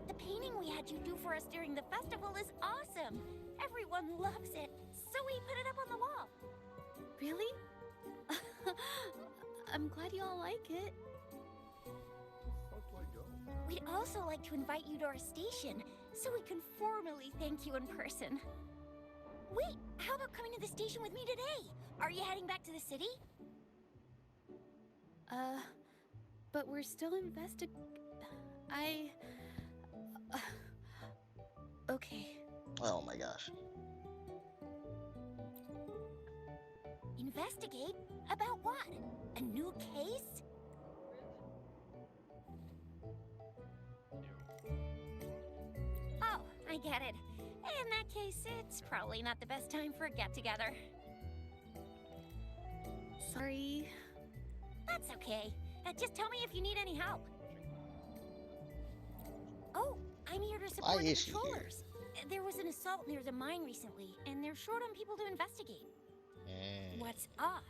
Speaker 11: The painting we had you do for us during the festival is awesome. Everyone loves it, so we put it up on the wall.
Speaker 5: Really? I'm glad you all like it.
Speaker 11: We'd also like to invite you to our station, so we can formally thank you in person. Wait, how about coming to the station with me today? Are you heading back to the city?
Speaker 5: But we're still okay.
Speaker 1: Oh my gosh.
Speaker 11: Investigate? About what? A new case? Oh, I get it. In that case, it's probably not the best time for a get-together.
Speaker 5: Sorry.
Speaker 11: That's okay. Just tell me if you need any help. Oh, I'm here to support the patrollers. There was an assault near the mine recently, and they're short on people to investigate. What's odd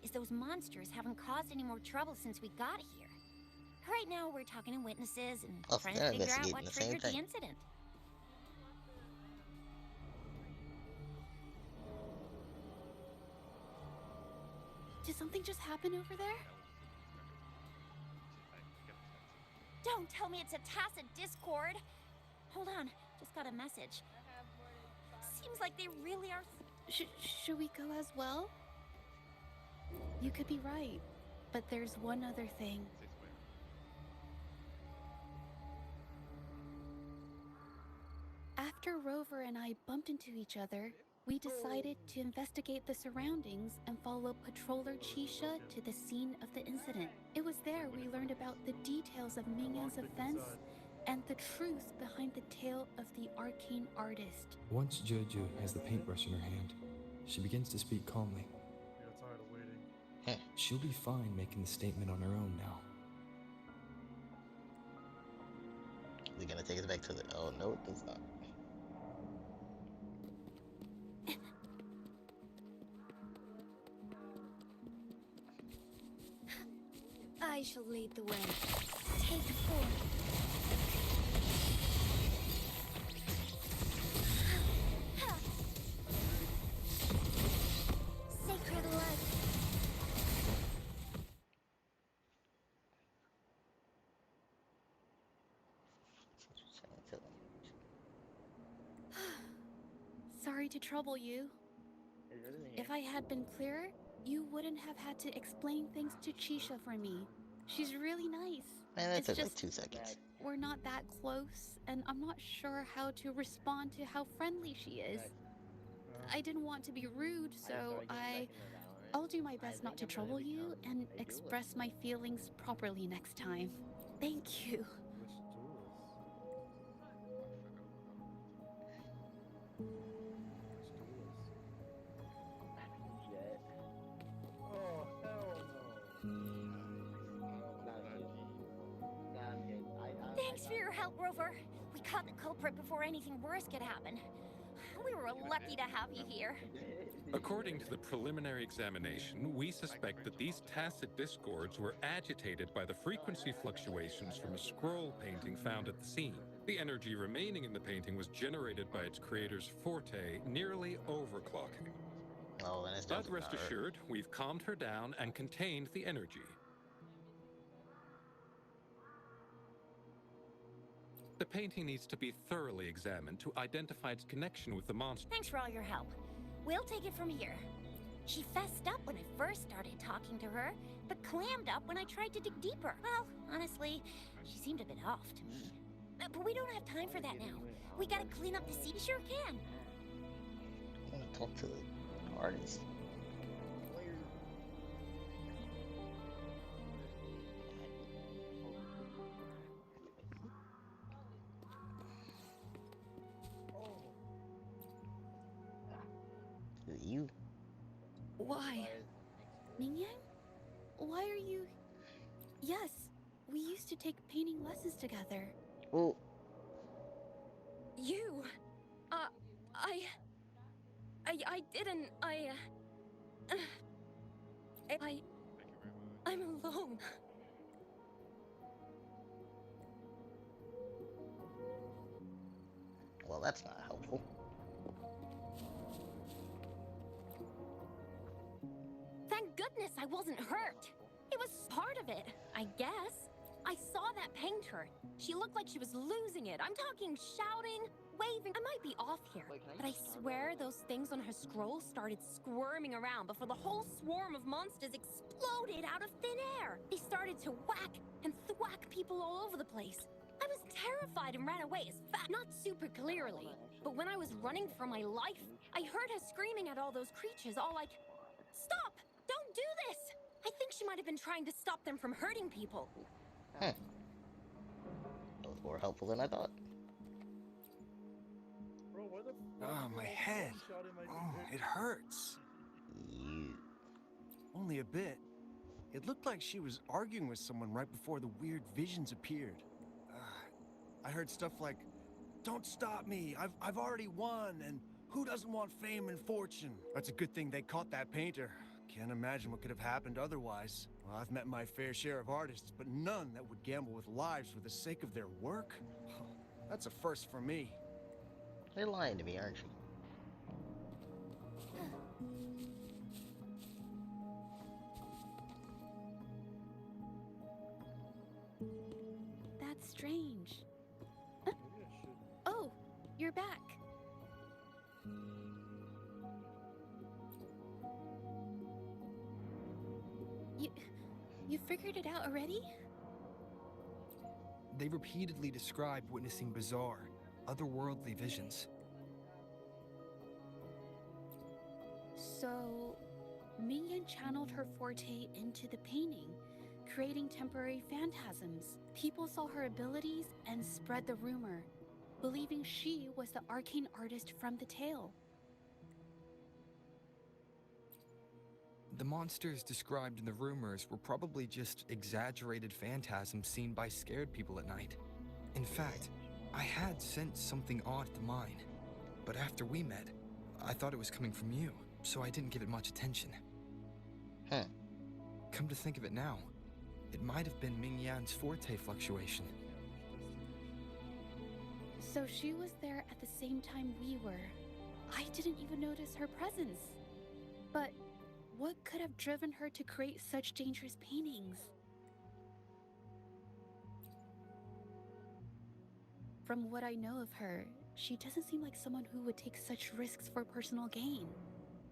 Speaker 11: is those monsters haven't caused any more trouble since we got here. Right now, we're talking to witnesses and trying to figure out what triggered the incident.
Speaker 5: Did something just happen over there?
Speaker 11: Don't tell me it's a tacit discord. Hold on, just got a message. Seems like they really are.
Speaker 5: Should we go as well? You could be right, but there's one other thing. After Rover and I bumped into each other, we decided to investigate the surroundings and follow Patroller Chisha to the scene of the incident. It was there we learned about the details of Mingyan's offense and the truth behind the tale of the arcane artist.
Speaker 16: Once Jojo has the paintbrush in her hand, she begins to speak calmly.
Speaker 14: We got tired of waiting.
Speaker 16: She'll be fine making the statement on her own now.
Speaker 1: They're gonna take us back to the. Oh no, it's not.
Speaker 11: I shall lead the way. Take 4. Sacred light.
Speaker 5: Sorry to trouble you. If I had been clearer, you wouldn't have had to explain things to Chisha for me. She's really nice.
Speaker 1: Man, that
Speaker 5: It's
Speaker 1: took
Speaker 5: just
Speaker 1: like 2 seconds.
Speaker 5: we're not that close, and I'm not sure how to respond to how friendly she is. I didn't want to be rude, so I'll do my best not to trouble you and express my feelings properly next time. Thank you.
Speaker 6: Oh, hell no.
Speaker 11: your help, Rover. We caught the culprit before anything worse could happen. We were lucky to have you here.
Speaker 8: According to the preliminary examination, we suspect that these tacit discords were agitated by the frequency fluctuations from a scroll painting found at the scene. The energy remaining in the painting was generated by its creator's forte, nearly overclocking.
Speaker 1: Oh, and it's
Speaker 8: But
Speaker 1: definitely
Speaker 8: rest
Speaker 1: not her.
Speaker 8: assured, we've calmed her down and contained the energy. The painting needs to be thoroughly examined to identify its connection with the monster.
Speaker 11: Thanks for all your help. We'll take it from here. She fessed up when I first started talking to her, but clammed up when I tried to dig deeper. Well, honestly, she seemed a bit off to me. But we don't have time for that now. We gotta clean up the sea. Sure can.
Speaker 1: I want to talk to the artist. You.
Speaker 5: Why? Mingyan? Why are you... Yes, we used to take painting lessons together.
Speaker 1: Well,
Speaker 11: You... I didn't... I'm alone.
Speaker 1: well, that's not helpful.
Speaker 11: Thank goodness I wasn't hurt. It was part of it, I guess. I saw that painter. She looked like she was losing it. I'm talking shouting, waving. I might be off here, but I swear those things on her scroll started squirming around before the whole swarm of monsters exploded out of thin air. They started to whack and thwack people all over the place. I was terrified and ran away as fast, not super clearly, but when I was running for my life, I heard her screaming at all those creatures, all like, "Stop! Don't do this!" I think she might have been trying to stop them from hurting people.
Speaker 1: That was more helpful than I thought.
Speaker 14: Bro, why the
Speaker 12: Oh, my head. Oh, it hurts. Only a bit. It looked like she was arguing with someone right before the weird visions appeared. I heard stuff like, "Don't stop me, I've already won," and "Who doesn't want fame and fortune?" That's a good thing they caught that painter. Can't imagine what could have happened otherwise. Well, I've met my fair share of artists, but none that would gamble with lives for the sake of their work. That's a first for me.
Speaker 1: You're lying to me, aren't you?
Speaker 5: That's strange. Huh? Oh, you're back. You figured it out already?
Speaker 16: They repeatedly described witnessing bizarre, otherworldly visions.
Speaker 5: So, Mingyan channeled her forte into the painting, creating temporary phantasms. People saw her abilities and spread the rumor, believing she was the arcane artist from the tale.
Speaker 16: The monsters described in the rumors were probably just exaggerated phantasms seen by scared people at night. In fact, I had sensed something odd at the mine, but after we met, I thought it was coming from you, so I didn't give it much attention. Come to think of it now, it might have been Mingyan's forte fluctuation.
Speaker 5: So she was there at the same time we were. I didn't even notice her presence. But what could have driven her to create such dangerous paintings? From what I know of her, she doesn't seem like someone who would take such risks for personal gain.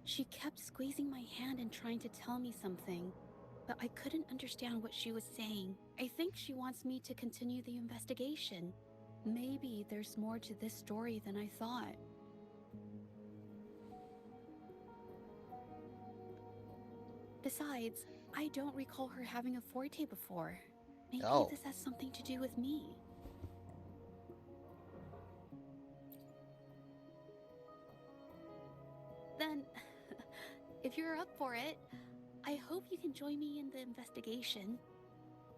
Speaker 5: She kept squeezing my hand and trying to tell me something, but I couldn't understand what she was saying. I think she wants me to continue the investigation. Maybe there's more to this story than I thought. Besides, I don't recall her having a forte before. Maybe this has something to do with me. Then, if you're up for it, I hope you can join me in the investigation.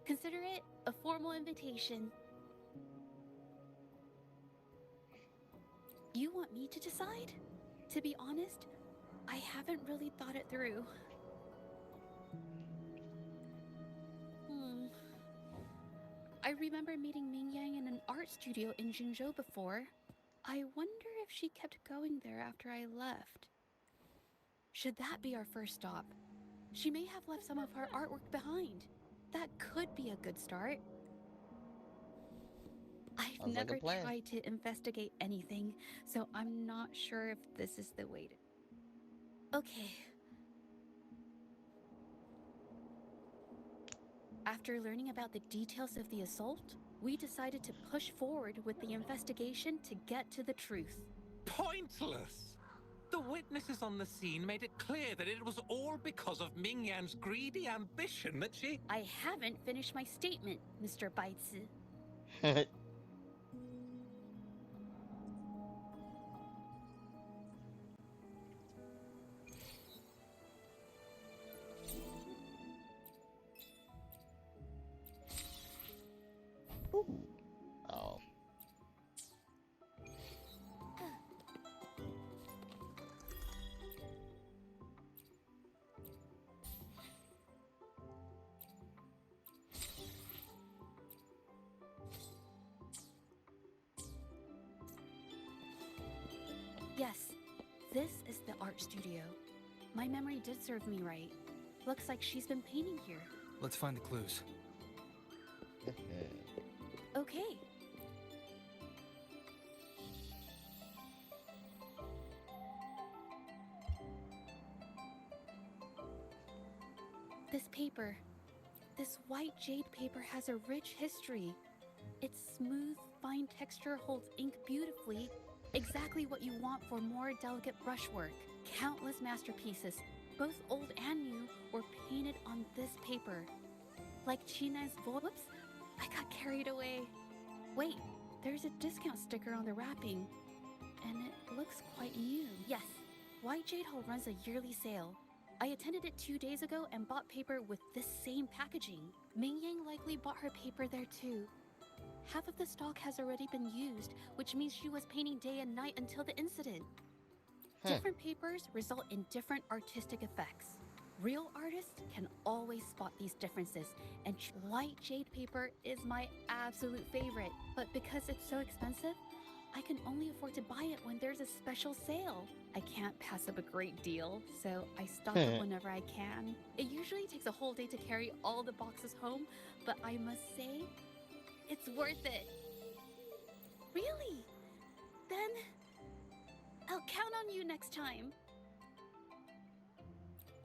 Speaker 5: Consider it a formal invitation. you want me to decide? To be honest, I haven't really thought it through. I remember meeting Ming Yang in an art studio in Jinzhou before. I wonder if she kept going there after I left. Should that be our first stop? She may have left some of her artwork behind. That could be a good start. I've
Speaker 1: Sounds like a
Speaker 5: never
Speaker 1: plan.
Speaker 5: tried to investigate anything, so I'm not sure if this is the way to... Okay. After learning about the details of the assault, we decided to push forward with the investigation to get to the truth.
Speaker 8: Pointless! The witnesses on the scene made it clear that it was all because of Ming Yan's greedy ambition that she...
Speaker 5: I haven't finished my statement, Mr. Baizi.
Speaker 1: Oh.
Speaker 5: Yes, this is the art studio. My memory did serve me right. Looks like she's been painting here.
Speaker 16: Let's find the clues.
Speaker 5: Okay. This paper, this white jade paper has a rich history. Its smooth, fine texture holds ink beautifully, exactly what you want for more delicate brushwork. Countless masterpieces, both old and new, were painted on this paper. Like China's whoops, I got carried away. Wait, there's a discount sticker on the wrapping, and it looks quite new. Yes, White Jade Hall runs a yearly sale. I attended it 2 days ago and bought paper with this same packaging. Ming Yang likely bought her paper there too. Half of the stock has already been used, which means she was painting day and night until the incident. Different papers result in different artistic effects. Real artists can always spot these differences, and white jade paper is my absolute favorite. But because it's so expensive, I can only afford to buy it when there's a special sale. I can't pass up a great deal, so I stock up whenever I can. It usually takes a whole day to carry all the boxes home, but I must say, it's worth it. Really? Then I'll count on you next time.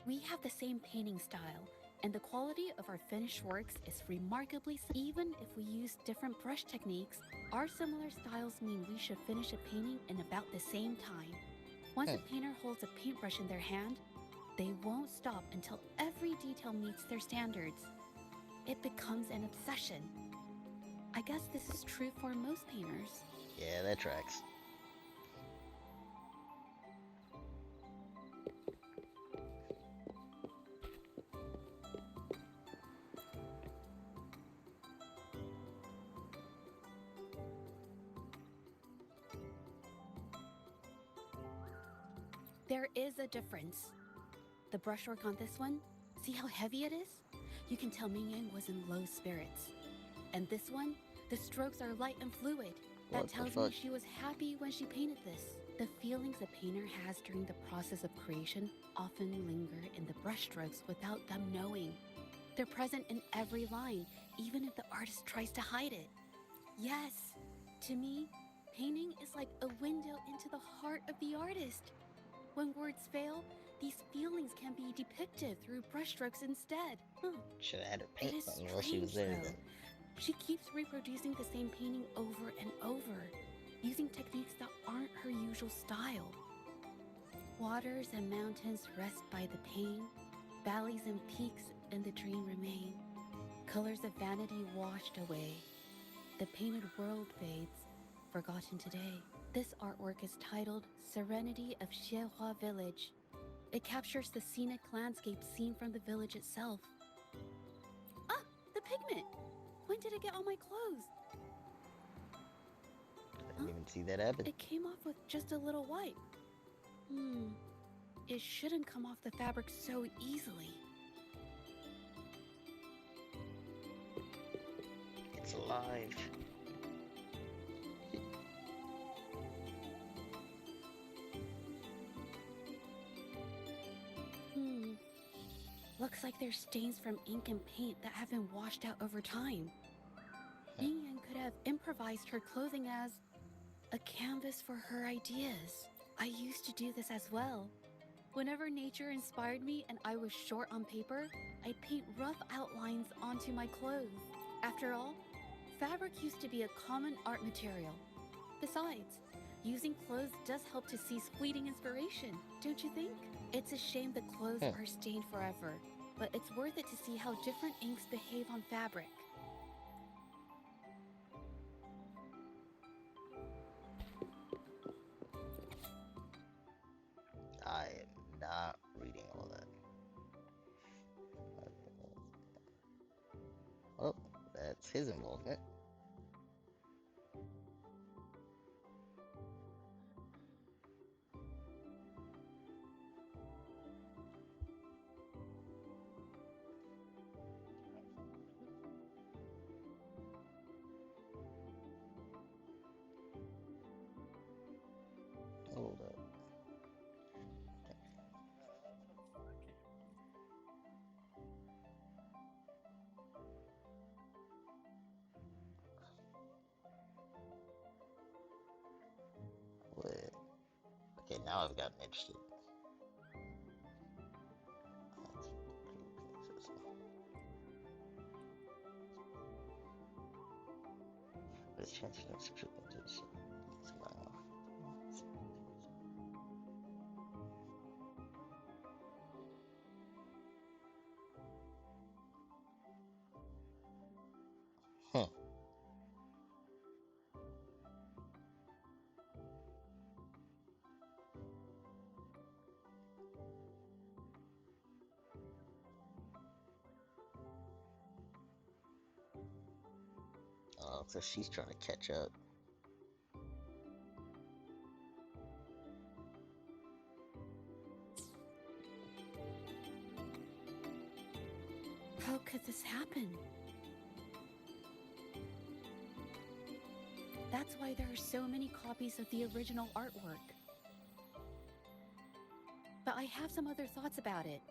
Speaker 5: We have the same painting style, and the quality of our finished works is remarkably even if we use different brush techniques. Our similar styles mean we should finish a painting in about the same time. Once a painter holds a paintbrush in their hand, they won't stop until every detail meets their standards. It becomes an obsession. I guess this is true for most painters.
Speaker 1: Yeah, that tracks.
Speaker 5: There is a difference. The brushwork on this one, see how heavy it is? You can tell Ming Yang was in low spirits. And this one, the strokes are light and fluid. That tells me she was happy when she painted this. The feelings a painter has during the process of creation often linger in the brushstrokes without them knowing. They're present in every line, even if the artist tries to hide it. Yes, to me, painting is like a window into the heart of the artist. When words fail, these feelings can be depicted through brushstrokes instead.
Speaker 1: Should have had her paint
Speaker 5: It is
Speaker 1: something while she was there
Speaker 5: strange,
Speaker 1: then.
Speaker 5: though. She keeps reproducing the same painting over and over, using techniques that aren't her usual style. Waters and mountains rest by the pain, valleys and peaks in the dream remain. Colors of vanity washed away. The painted world fades, forgotten today. This artwork is titled Serenity of Xiehua Village. It captures the scenic landscape seen from the village itself. Ah, the pigment! When did it get on my clothes?
Speaker 1: Didn't even see that happen.
Speaker 5: It came off with just a little wipe. It shouldn't come off the fabric so easily.
Speaker 1: It's alive.
Speaker 5: Looks like there's stains from ink and paint that have been washed out over time. Ming Yan could have improvised her clothing as a canvas for her ideas. I used to do this as well. Whenever nature inspired me and I was short on paper, I'd paint rough outlines onto my clothes. After all, fabric used to be a common art material. Besides, using clothes does help to seize fleeting inspiration, don't you think? It's a shame the clothes are stained forever, but it's worth it to see how different inks behave on fabric.
Speaker 1: I am not reading all that. Oh, that's his involvement. Hold up. What? Okay, now I've gotten interested. There's chances of subscription to this. Oh, so she's trying to catch up.
Speaker 5: How could this happen? That's why there are so many copies of the original artwork. But I have some other thoughts about it.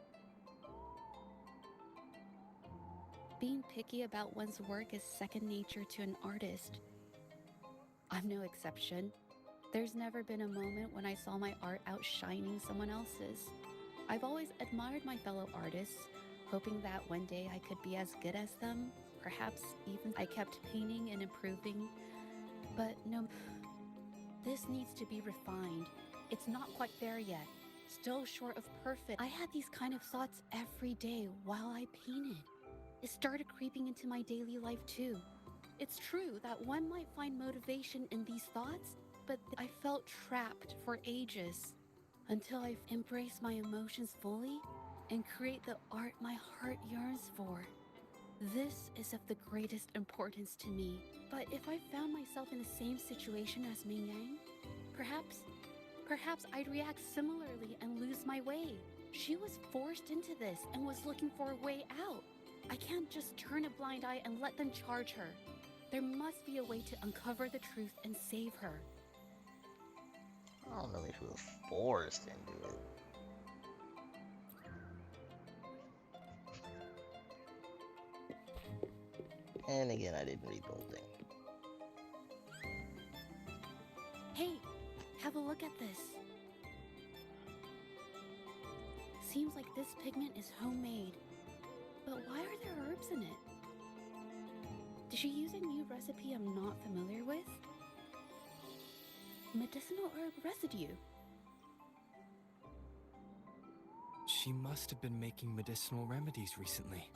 Speaker 5: Being picky about one's work is second nature to an artist. I'm no exception. There's never been a moment when I saw my art outshining someone else's. I've always admired my fellow artists, hoping that one day I could be as good as them. Perhaps even I kept painting and improving. But no, this needs to be refined. It's not quite there yet. Still short of perfect. I had these kind of thoughts every day while I painted. It started creeping into my daily life too. It's true that one might find motivation in these thoughts, but I felt trapped for ages until I embraced my emotions fully and create the art my heart yearns for. This is of the greatest importance to me. But if I found myself in the same situation as Ming Yang, perhaps I'd react similarly and lose my way. She was forced into this and was looking for a way out. I can't just turn a blind eye and let them charge her. There must be a way to uncover the truth and save her.
Speaker 1: I don't know if she was forced into it. And again, I didn't read the whole thing.
Speaker 5: Hey, have a look at this. Seems like this pigment is homemade. But why are there herbs in it? Did she use a new recipe I'm not familiar with? Medicinal herb residue.
Speaker 16: She must have been making medicinal remedies recently.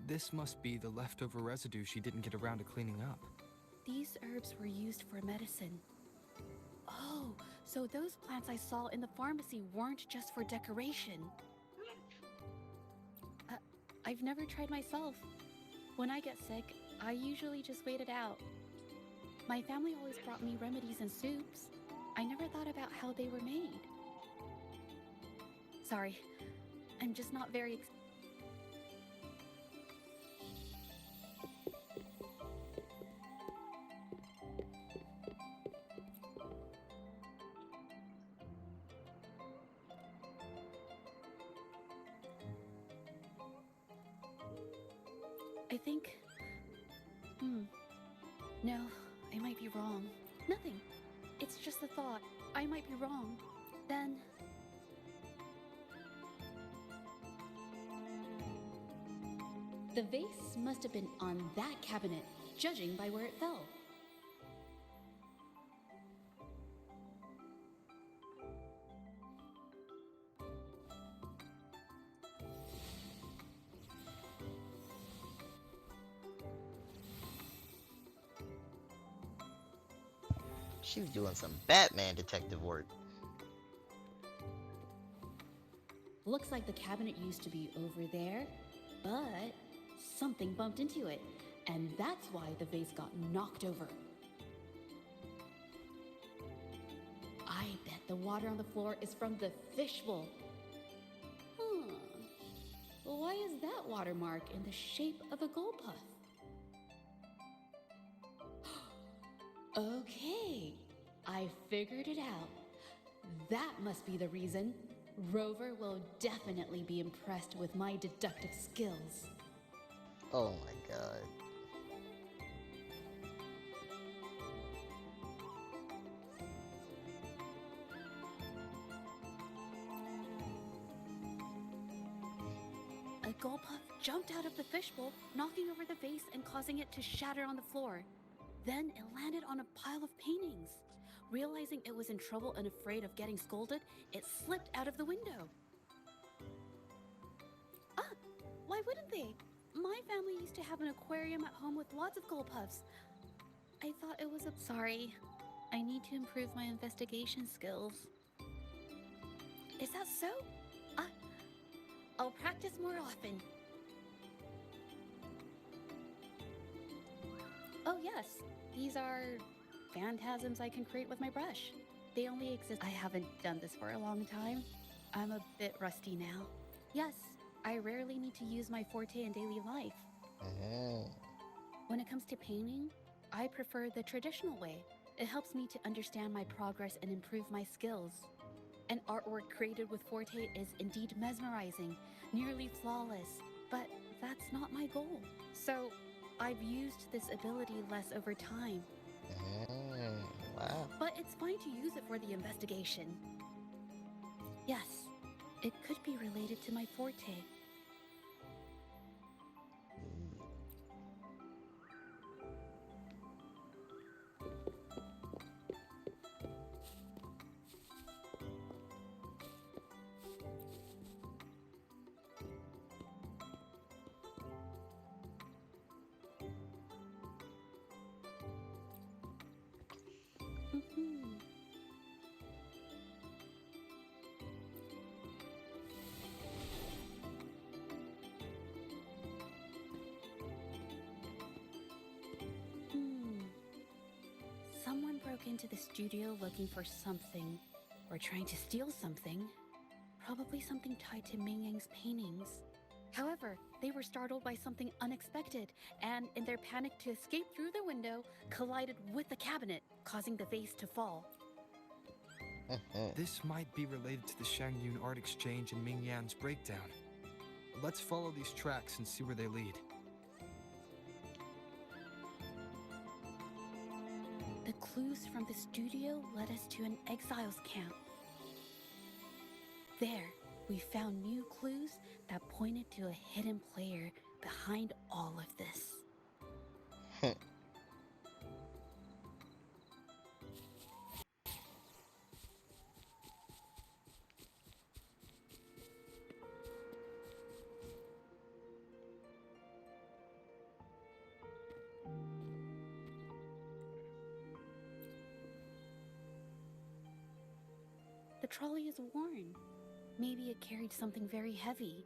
Speaker 16: This must be the leftover residue she didn't get around to cleaning up.
Speaker 5: These herbs were used for medicine. Oh, so those plants I saw in the pharmacy weren't just for decoration. I've never tried myself. When I get sick, I usually just wait it out. My family always brought me remedies and soups. I never thought about how they were made. Sorry, I'm just not very I think... No, I might be wrong. Nothing. It's just a thought. I might be wrong. Then...
Speaker 17: The vase must have been on that cabinet, judging by where it fell.
Speaker 1: She was doing some Batman detective work.
Speaker 17: Looks like the cabinet used to be over there, but something bumped into it, and that's why the vase got knocked over. I bet the water on the floor is from the fishbowl. Why is that watermark in the shape of a gold puff? Okay, I figured it out. That must be the reason. Rover will definitely be impressed with my deductive skills.
Speaker 1: Oh my god.
Speaker 5: A gold puff jumped out of the fishbowl, knocking over the vase and causing it to shatter on the floor. Then it landed on a pile of paintings. Realizing it was in trouble and afraid of getting scolded, it slipped out of the window. Ah, why wouldn't they? My family used to have an aquarium at home with lots of gold puffs. I thought it was a... Sorry, I need to improve my investigation skills. Is that so? I'll practice more often. Oh yes, these are phantasms I can create with my brush. They only exist... I haven't done this for a long time. I'm a bit rusty now. Yes, I rarely need to use my forte in daily life. When it comes to painting, I prefer the traditional way. It helps me to understand my progress and improve my skills. An artwork created with forte is indeed mesmerizing, nearly flawless, but that's not my goal. So, I've used this ability less over time.
Speaker 1: Wow.
Speaker 5: But it's fine to use it for the investigation. Yes, it could be related to my forte. Someone broke into the studio looking for something, or trying to steal something. Probably something tied to Ming Yang's paintings. However, they were startled by something unexpected, and in their panic to escape through the window, collided with the cabinet, causing the vase to fall.
Speaker 16: This might be related to the Shangyun Art Exchange and Ming Yan's breakdown. Let's follow these tracks and see where they lead.
Speaker 5: The clues from the studio led us to an exiles camp. There, we found new clues that pointed to a hidden player behind all of this. The trolley is worn. Maybe it carried something very heavy.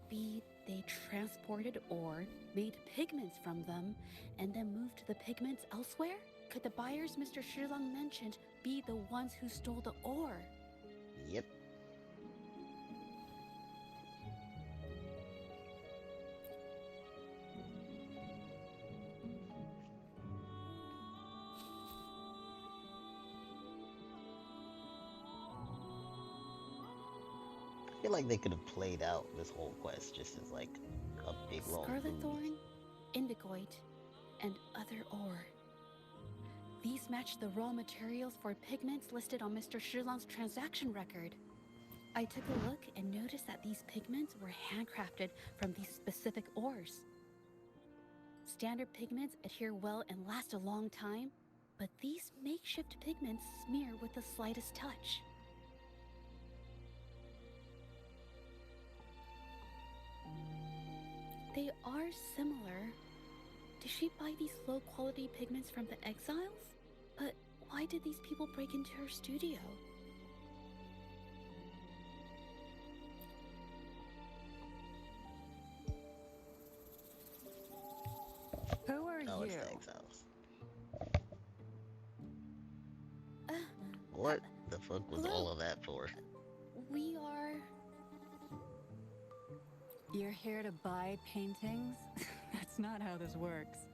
Speaker 5: be they transported ore, made pigments from them, and then moved the pigments elsewhere? Could the buyers Mr. Shilong mentioned be the ones who stole the ore?
Speaker 1: Yep. I feel like they could have played out this whole quest just as like a big long
Speaker 5: Scarlet
Speaker 1: movie.
Speaker 5: Thorn, Indigoite, and other ore. These match the raw materials for pigments listed on Mr. Shilong's transaction record. I took a look and noticed that these pigments were handcrafted from these specific ores. Standard pigments adhere well and last a long time, but these makeshift pigments smear with the slightest touch. They are similar. Did she buy these low-quality pigments from the exiles? But why did these people break into her studio?
Speaker 7: Who are
Speaker 1: Oh,
Speaker 7: you?
Speaker 1: it's the exiles. What the fuck was
Speaker 5: hello?
Speaker 1: all of that for?
Speaker 5: We are...
Speaker 7: You're here to buy paintings? That's not how this works.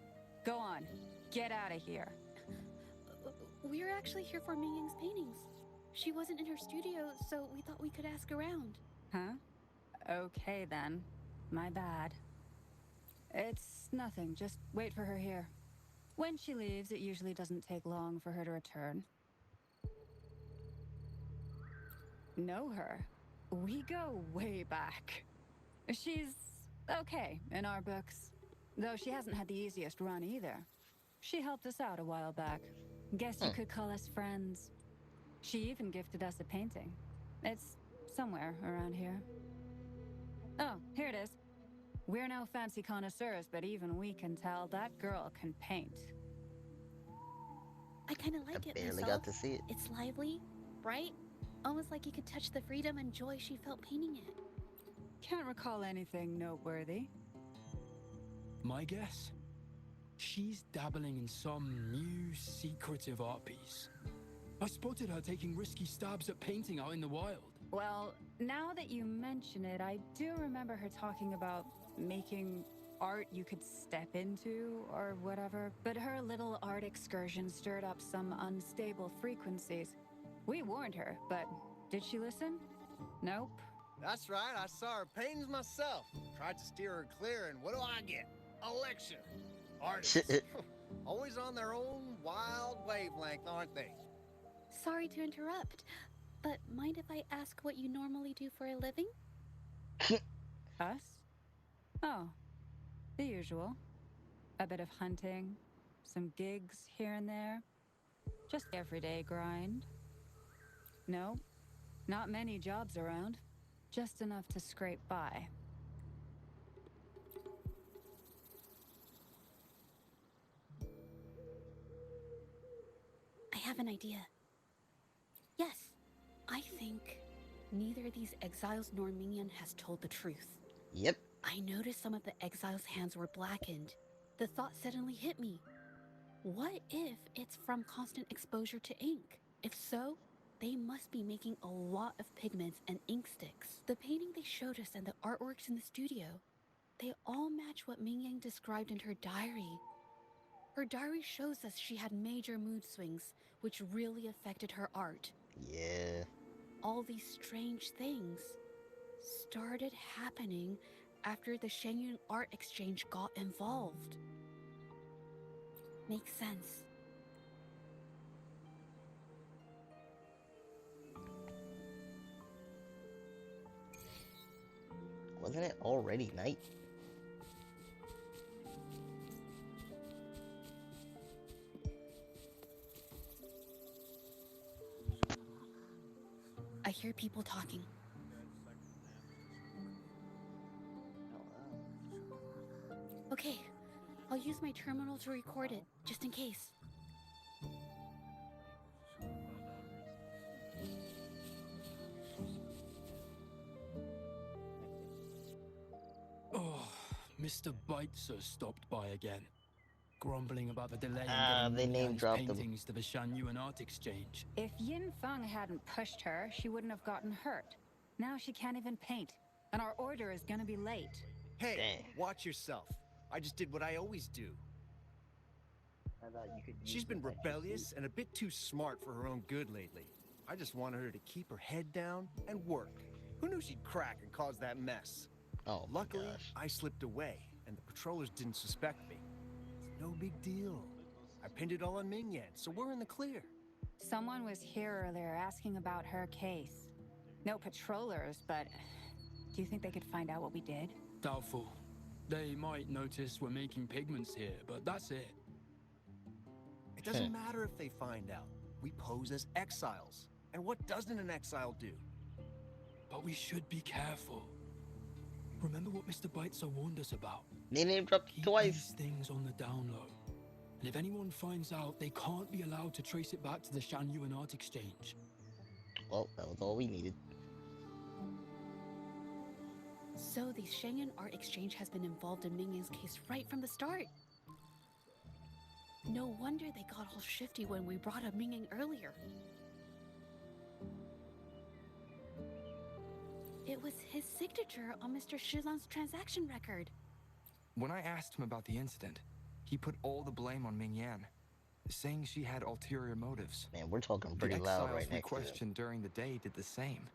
Speaker 7: Go on, get out of here.
Speaker 5: We're actually here for Ming Yang's paintings. She wasn't in her studio, so we thought we could ask around.
Speaker 7: Huh? Okay then. My bad. It's nothing, just wait for her here. When she leaves, it usually doesn't take long for her to return. Know her? We go way back. She's okay in our books, though she hasn't had the easiest run either. She helped us out a while back. Guess you could call us friends. She even gifted us a painting. It's somewhere around here. Oh, here it is. We're no fancy connoisseurs, but even we can tell that girl can paint.
Speaker 5: I kind of like it
Speaker 1: Barely
Speaker 5: myself.
Speaker 1: got to see it.
Speaker 5: It's lively, bright, almost like you could touch the freedom and joy she felt painting it.
Speaker 7: Can't recall anything noteworthy.
Speaker 9: My guess? She's dabbling in some new secretive art piece. I spotted her taking risky stabs at painting out in the wild.
Speaker 7: Well, now that you mention it, I do remember her talking about making art you could step into or whatever, but her little art excursion stirred up some unstable frequencies. We warned her, but did she listen? Nope.
Speaker 12: That's right, I saw her paintings myself. Tried to steer her clear, and what do I get? A lecture. Artists. Always on their own wild wavelength, aren't they?
Speaker 5: Sorry to interrupt, but mind if I ask what you normally do for a living?
Speaker 7: Us? Oh, the usual. A bit of hunting, some gigs here and there. Just everyday grind. No, not many jobs around. Just enough to scrape by.
Speaker 5: I have an idea. Yes, I think neither these exiles nor Mingyan has told the truth.
Speaker 1: Yep.
Speaker 5: I noticed some of the exiles' hands were blackened. The thought suddenly hit me. What if it's from constant exposure to ink? If so, they must be making a lot of pigments and ink sticks. The painting they showed us and the artworks in the studio, they all match what Ming Yang described in her diary. Her diary shows us she had major mood swings, which really affected her art.
Speaker 1: Yeah.
Speaker 5: All these strange things started happening after the Shenyun Art Exchange got involved. Makes sense.
Speaker 1: Wasn't it already night?
Speaker 5: I hear people talking. Okay, I'll use my terminal to record it, just in case.
Speaker 9: Mr. Beitzer stopped by again, grumbling about the delay in
Speaker 1: They
Speaker 9: getting
Speaker 1: name
Speaker 9: Ming
Speaker 1: dropped him.
Speaker 9: paintings to the Shanyuan Art Exchange.
Speaker 7: If Yin Feng hadn't pushed her, she wouldn't have gotten hurt. Now she can't even paint, and our order is gonna be late.
Speaker 12: Hey,
Speaker 1: Dang.
Speaker 12: watch yourself. I just did what I always do.
Speaker 6: I thought you could use
Speaker 12: She's been
Speaker 6: the extra
Speaker 12: rebellious and a bit too smart for her own good lately. I just wanted her to keep her head down and work. Who knew she'd crack and cause that mess?
Speaker 1: Oh my
Speaker 12: Luckily,
Speaker 1: gosh.
Speaker 12: I slipped away, and the patrollers didn't suspect me. It's no big deal. I pinned it all on Ming Yan, so we're in the clear.
Speaker 7: Someone was here earlier asking about her case. No patrollers, but do you think they could find out what we did?
Speaker 9: Doubtful. They might notice we're making pigments here, but that's it.
Speaker 12: It doesn't matter if they find out. We pose as exiles. And what doesn't an exile do?
Speaker 9: But we should be careful. Remember what Mr. Beitzer warned us about?
Speaker 1: They name dropped
Speaker 9: Keep
Speaker 1: twice.
Speaker 9: these things on the down low. And if anyone finds out, they can't be allowed to trace it back to the Shanyuan Art Exchange.
Speaker 1: Well, that was all we needed.
Speaker 17: So the Shangyuan Art Exchange has been involved in Ming Yang's case right from the start. No wonder they got all shifty when we brought up Ming Yang earlier. It was his signature on Mr. Shilan's transaction record.
Speaker 16: When I asked him about the incident, he put all the blame on Ming Yan, saying she had ulterior motives.
Speaker 1: Man, we're talking
Speaker 16: The
Speaker 1: pretty loud
Speaker 16: exiles
Speaker 1: right
Speaker 16: we
Speaker 1: next to him.
Speaker 16: questioned during the day did the same,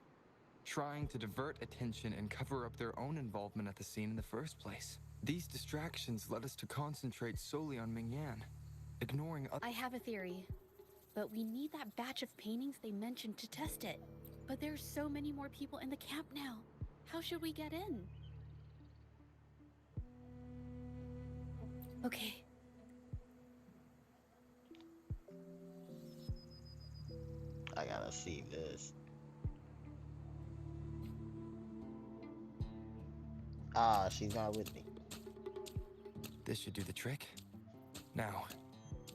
Speaker 16: trying to divert attention and cover up their own involvement at the scene in the first place. These distractions led us to concentrate solely on Ming Yan, ignoring other—
Speaker 17: I have a theory, but we need that batch of paintings they mentioned to test it. But there's so many more people in the camp now. How should we get in? Okay.
Speaker 1: I gotta see this. Ah, she's not with me.
Speaker 16: This should do the trick. Now,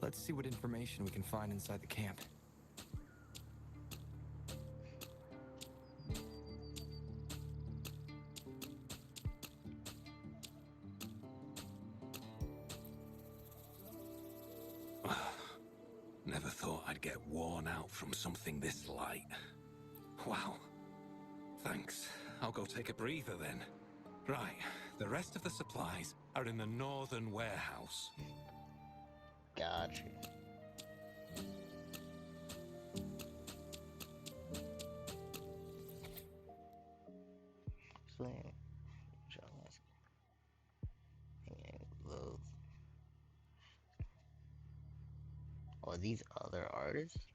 Speaker 16: let's see what information we can find inside the camp.
Speaker 8: Never thought I'd get worn out from something this light. Wow. Thanks. I'll go take a breather then. Right, the rest of the supplies are in the northern warehouse.
Speaker 1: Gotcha. Sling. Jones. Love. Are these other artists?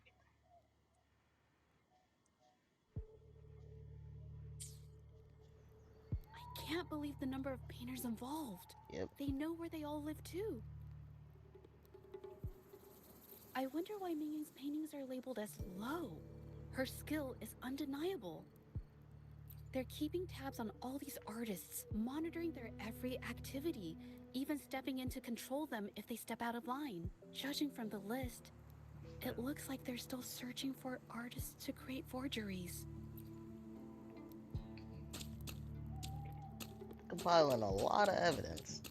Speaker 17: I can't believe the number of painters involved.
Speaker 1: Yep.
Speaker 17: They know where they all live too. I wonder why Ming Yang's paintings are labeled as low. Her skill is undeniable. They're keeping tabs on all these artists, monitoring their every activity, even stepping in to control them if they step out of line. Judging from the list, it looks like they're still searching for artists to create forgeries.
Speaker 1: Compiling a lot of evidence.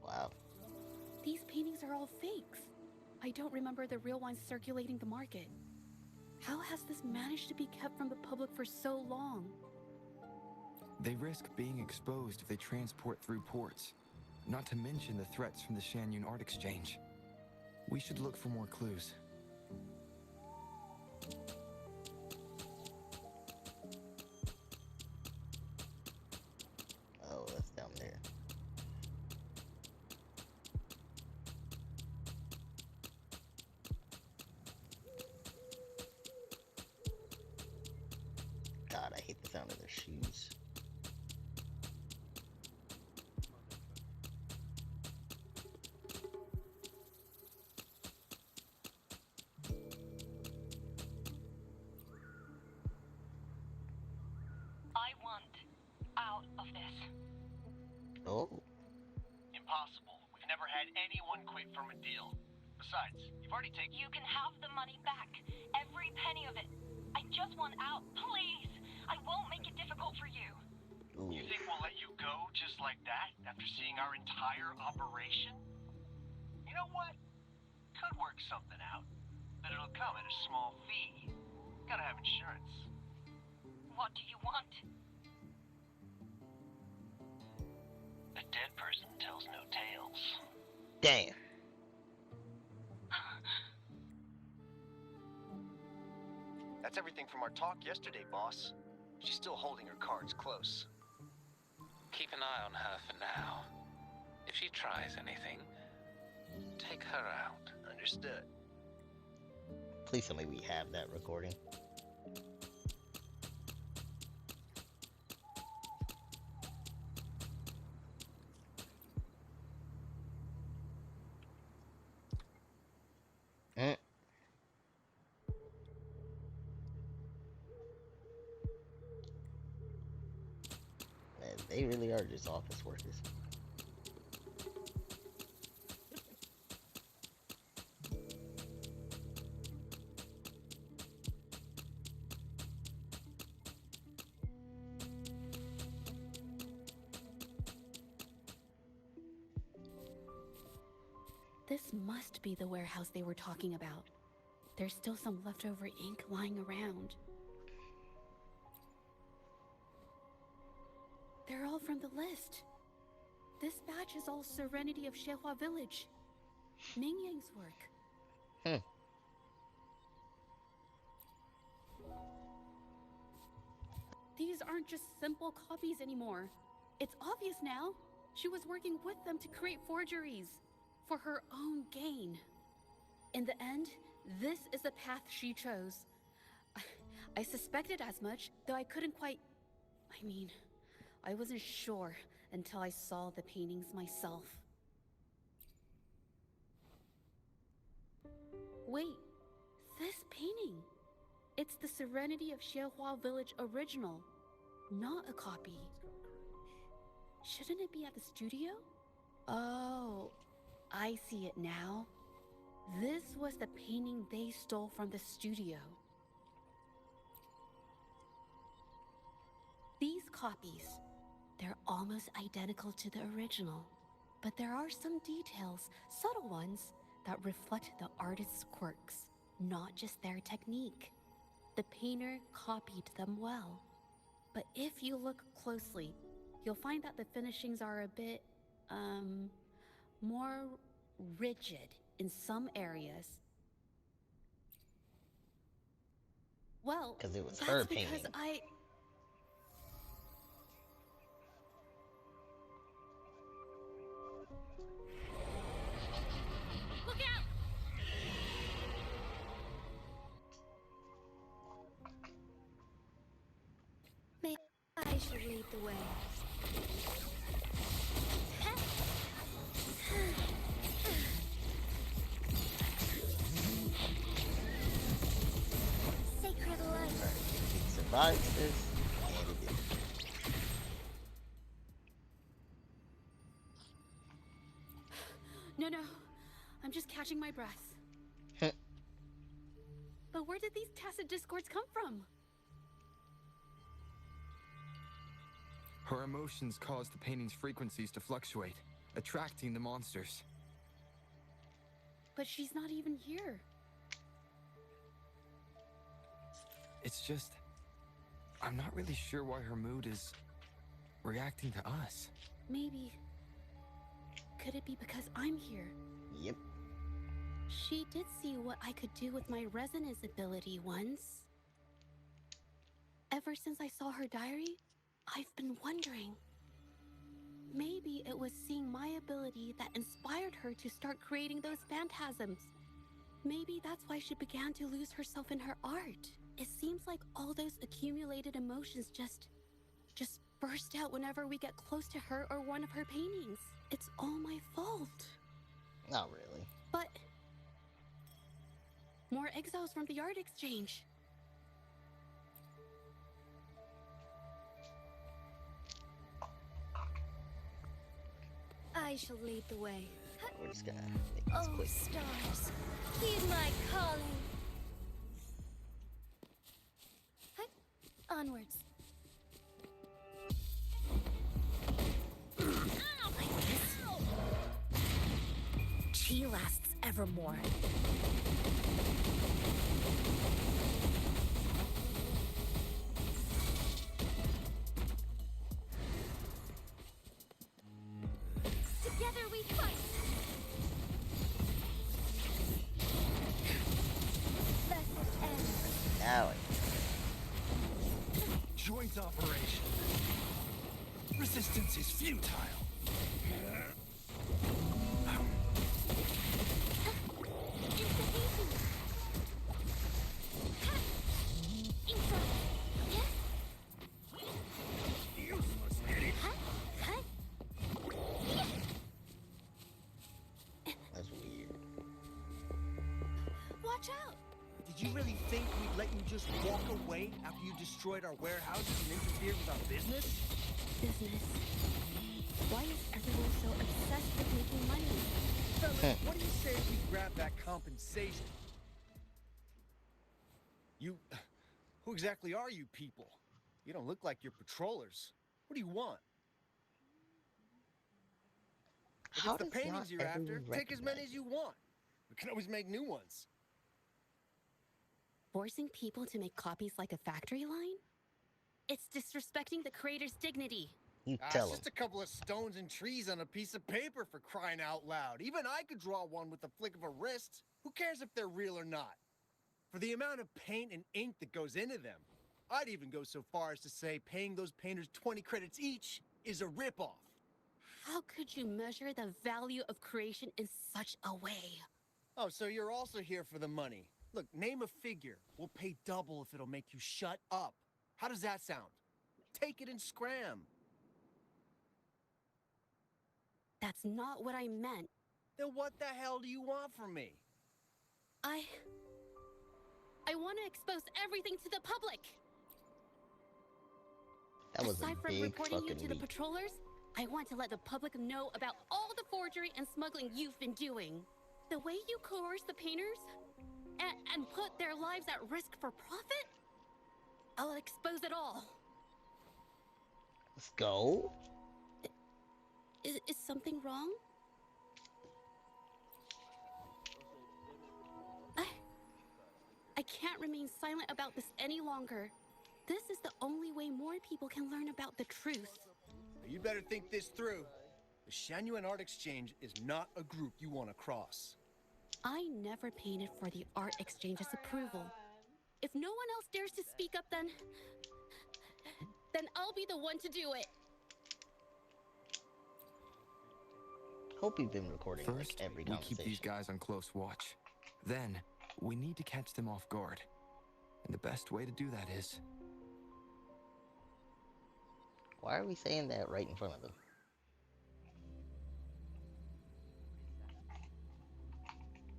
Speaker 1: Wow.
Speaker 17: These paintings are all fakes. I don't remember the real ones circulating the market. How has this managed to be kept from the public for so long?
Speaker 16: They risk being exposed if they transport through ports, not to mention the threats from the Shanyun Art Exchange. We should look for more clues.
Speaker 1: Oh, that's down there. God, I hate the sound of their shoes.
Speaker 11: I want out of this.
Speaker 1: Oh.
Speaker 18: impossible. We've never had anyone quit from a deal. Besides, you've already taken...
Speaker 11: You can have the money back. Every penny of it. I just want out. Please. I won't make it difficult for you.
Speaker 1: Ooh.
Speaker 18: You think we'll let you go just like that after seeing our entire operation? You know what? Could work something out. But it'll come at a small fee. Gotta have insurance.
Speaker 11: What do you want?
Speaker 18: A dead person tells no tales.
Speaker 1: Damn.
Speaker 19: That's everything from our talk yesterday, boss. She's still holding her cards close.
Speaker 8: Keep an eye on her for now. If she tries anything, take her out.
Speaker 19: Understood.
Speaker 1: Please tell me we have that recording. Man, they really are just office workers.
Speaker 17: This must be the warehouse they were talking about. There's still some leftover ink lying around. They're all from the list. This batch is all Serenity of Shehua Village. Ming Yang's work. These aren't just simple copies anymore. It's obvious now. She was working with them to create forgeries for her own gain. In the end, this is the path she chose. I suspected as much, though I couldn't quite... I wasn't sure until I saw the paintings myself. Wait, this painting. It's the Serenity of Shehua Village original, not a copy. Shouldn't it be at the studio? Oh, I see it now. This was the painting they stole from the studio. These copies, they're almost identical to the original, but there are some details, subtle ones, that reflect the artist's quirks, not just their technique. The painter copied them well. But if you look closely, you'll find that the finishings are a bit, more rigid in some areas. Well,
Speaker 1: because it was
Speaker 17: that's
Speaker 1: her
Speaker 17: because
Speaker 1: painting.
Speaker 4: Look out!
Speaker 5: Maybe I should lead the way. Sacred life.
Speaker 1: It survives this, and it did.
Speaker 17: No, I'm just catching my breath. But where did these tacit discords come from?
Speaker 16: Her emotions caused the painting's frequencies to fluctuate, attracting the monsters.
Speaker 17: But she's not even here.
Speaker 16: It's just... I'm not really sure why her mood is reacting to us.
Speaker 17: Maybe... Could it be because I'm here?
Speaker 1: Yep.
Speaker 17: She did see what I could do with my resonance ability once. Ever since I saw her diary, I've been wondering. Maybe it was seeing my ability that inspired her to start creating those phantasms. Maybe that's why she began to lose herself in her art. It seems like all those accumulated emotions just burst out whenever we get close to her or one of her paintings. It's all my fault.
Speaker 1: Not really.
Speaker 17: But... more exiles from the art exchange.
Speaker 5: I shall lead the way.
Speaker 1: We're just gonna make this
Speaker 5: Oh,
Speaker 1: quick.
Speaker 5: stars, heed my calling. Onwards.
Speaker 11: Chi lasts evermore.
Speaker 5: Together we fight. Blessed end.
Speaker 1: Now
Speaker 3: Joint operation. Resistance is futile. Useless idiot.
Speaker 1: that's weird.
Speaker 5: Watch out.
Speaker 20: Did you really think we'd let you just walk away after you destroyed our warehouses and interfered with our business?
Speaker 5: Business. Why is everyone so obsessed with making money?
Speaker 20: Fellas, what do you say we grab that compensation? Who exactly are you people? You don't look like you're patrollers. What do you want? If
Speaker 1: How
Speaker 20: it's the
Speaker 1: does
Speaker 20: paintings
Speaker 1: not
Speaker 20: you're after,
Speaker 1: everyone
Speaker 20: take as many
Speaker 1: recognize
Speaker 20: as you want. We can always make new ones.
Speaker 17: Forcing people to make copies like a factory line? It's disrespecting the creator's dignity.
Speaker 1: You
Speaker 20: It's
Speaker 1: tell him.
Speaker 20: just a couple of stones and trees on a piece of paper, for crying out loud. Even I could draw one with the flick of a wrist. Who cares if they're real or not? For the amount of paint and ink that goes into them, I'd even go so far as to say paying those painters 20 credits each is a ripoff.
Speaker 17: How could you measure the value of creation in such a way?
Speaker 20: Oh, so you're also here for the money. Look, name a figure. We'll pay double if it'll make you shut up. How does that sound? Take it and scram.
Speaker 17: That's not what I meant.
Speaker 20: Then what the hell do you want from me?
Speaker 17: I want to expose everything to the public.
Speaker 1: That was
Speaker 17: Aside
Speaker 1: a
Speaker 17: from
Speaker 1: big
Speaker 17: reporting you
Speaker 1: fucking
Speaker 17: to the
Speaker 1: leap.
Speaker 17: patrollers, I want to let the public know about all the forgery and smuggling you've been doing. The way you coerce the painters and put their lives at risk for profit? I'll expose it all.
Speaker 1: Let's go.
Speaker 17: Is something wrong? I can't remain silent about this any longer. This is the only way more people can learn about the truth.
Speaker 20: You better think this through. The Shanyuan Art Exchange is not a group you want to cross.
Speaker 17: I never painted for the Art Exchange's approval. If no one else dares to speak up, then I'll be the one to do it.
Speaker 1: Hope you've been recording
Speaker 16: First,
Speaker 1: like every
Speaker 16: we
Speaker 1: conversation.
Speaker 16: keep these guys on close watch. Then, we need to catch them off guard. And the best way to do that is...
Speaker 1: Why are we saying that right in front of them?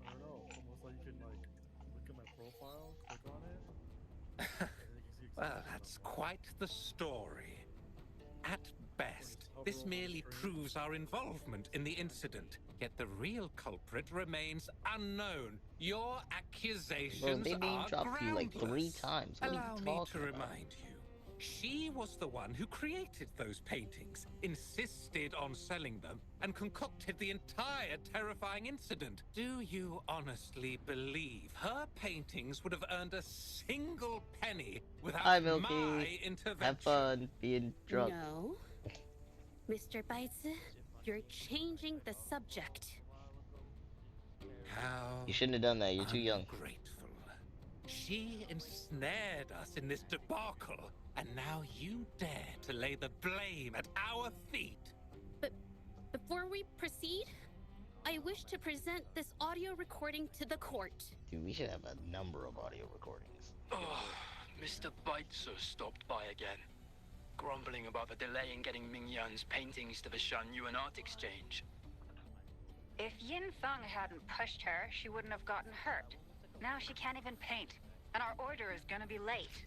Speaker 14: I don't know. Almost like you can like look at my profile, click on it. and you can see exactly
Speaker 8: Well, that's quite the story. At best, this merely proves our involvement in the incident. Yet the real culprit remains unknown. Your accusations
Speaker 1: Bro, they name
Speaker 8: are
Speaker 1: dropped you like 3
Speaker 8: groundless.
Speaker 1: times. What
Speaker 8: Allow
Speaker 1: are you
Speaker 8: me
Speaker 1: talking
Speaker 8: to
Speaker 1: about?
Speaker 8: remind you. She was the one who created those paintings, insisted on selling them, and concocted the entire terrifying incident. Do you honestly believe her paintings would have earned a single penny without
Speaker 1: Hi,
Speaker 8: my
Speaker 1: Milky.
Speaker 8: intervention?
Speaker 1: Have fun being drunk.
Speaker 17: No. Mr. Baitsu, you're changing the subject.
Speaker 8: How
Speaker 1: You shouldn't have done that. You're too young.
Speaker 8: ungrateful. She ensnared us in this debacle, and now you dare to lay the blame at our feet.
Speaker 17: But before we proceed, I wish to present this audio recording to the court.
Speaker 1: Dude, we should have a number of audio recordings.
Speaker 9: Oh, Mr. Baitsu stopped by again, grumbling about the delay in getting Mingyan's paintings to the Shanyuan Art Exchange.
Speaker 2: If Yin Feng hadn't pushed her, she wouldn't have gotten hurt. Now she can't even paint, and our order is gonna be late.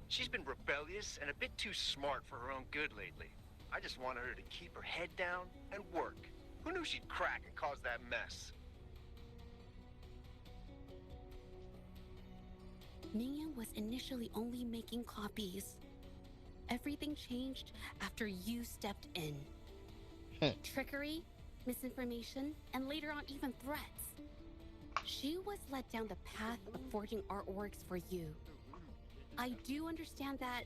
Speaker 19: She's been rebellious and a bit too smart for her own good lately. I just wanted her to keep her head down and work. Who knew she'd crack and cause that mess?
Speaker 5: Mingyan was initially only making copies. Everything changed after you stepped in. Trickery, misinformation, and later on even threats. She was led down the path of forging artworks for you. I do understand that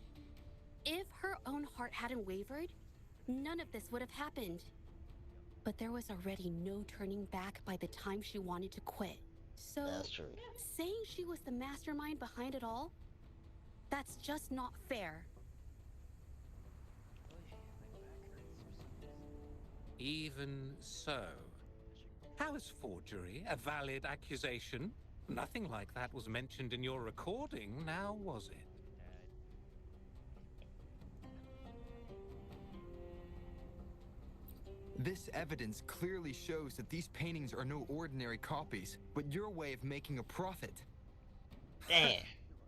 Speaker 5: if her own heart hadn't wavered, none of this would have happened. But there was already no turning back by the time she wanted to quit. So,
Speaker 1: That's true.
Speaker 5: saying she was the mastermind behind it all, that's just not fair.
Speaker 8: Even so, how is forgery a valid accusation? Nothing like that was mentioned in your recording, now was it?
Speaker 16: This evidence clearly shows that these paintings are no ordinary copies, but your way of making a profit.
Speaker 1: Damn.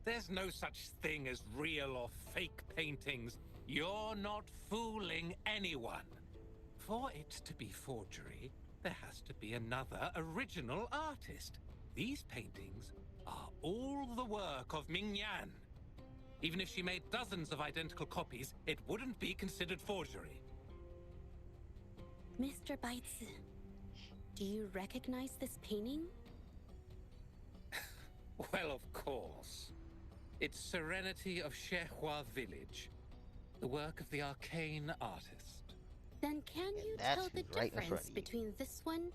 Speaker 8: There's no such thing as real or fake paintings. You're not fooling anyone. For it to be forgery, there has to be another original artist. These paintings are all the work of Mingyan. Even if she made dozens of identical copies, it wouldn't be considered forgery.
Speaker 5: Mr. Baitsu, do you recognize this painting?
Speaker 8: Well, of course. It's Serenity of Shehua Village, the work of the arcane artist.
Speaker 5: Then can you tell the difference between this one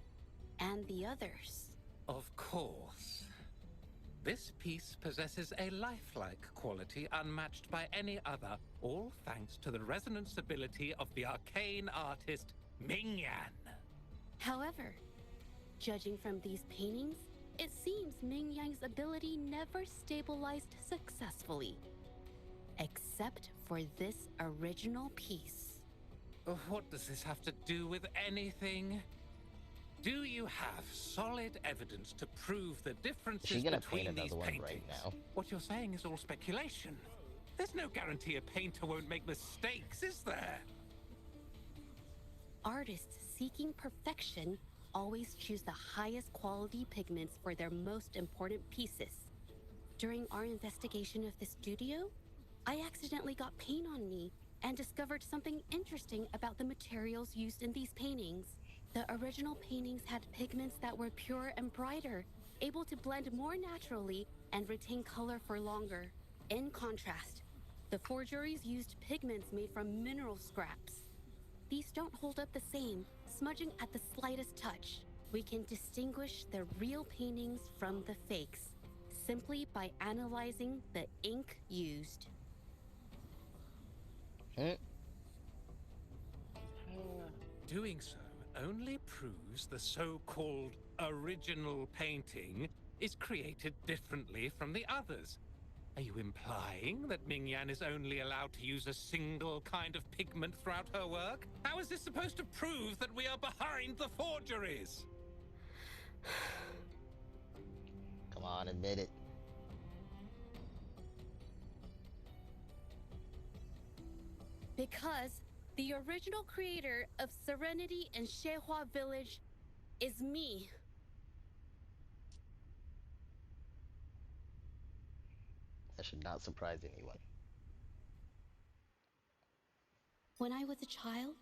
Speaker 5: and the others?
Speaker 8: Of course. This piece possesses a lifelike quality unmatched by any other, all thanks to the resonance ability of the arcane artist Mingyan.
Speaker 5: However, judging from these paintings, it seems Mingyan's ability never stabilized successfully. Except for this original piece.
Speaker 8: What does this have to do with anything? Do you have solid evidence to prove the differences between these paintings?
Speaker 1: Right now.
Speaker 8: What you're saying is all speculation. There's no guarantee a painter won't make mistakes, is there?
Speaker 5: Artists seeking perfection always choose the highest quality pigments for their most important pieces. During our investigation of the studio, I accidentally got paint on me and discovered something interesting about the materials used in these paintings. The original paintings had pigments that were pure and brighter, able to blend more naturally and retain color for longer. In contrast, the forgeries used pigments made from mineral scraps. These don't hold up the same, smudging at the slightest touch. We can distinguish the real paintings from the fakes, simply by analyzing the ink used.
Speaker 8: Doing so only proves the so-called original painting is created differently from the others. Are you implying that Mingyan is only allowed to use a single kind of pigment throughout her work? How is this supposed to prove that we are behind the forgeries?
Speaker 1: Come on, admit it.
Speaker 5: Because the original creator of Serenity and Shehua Village is me.
Speaker 1: That should not surprise anyone.
Speaker 5: When I was a child,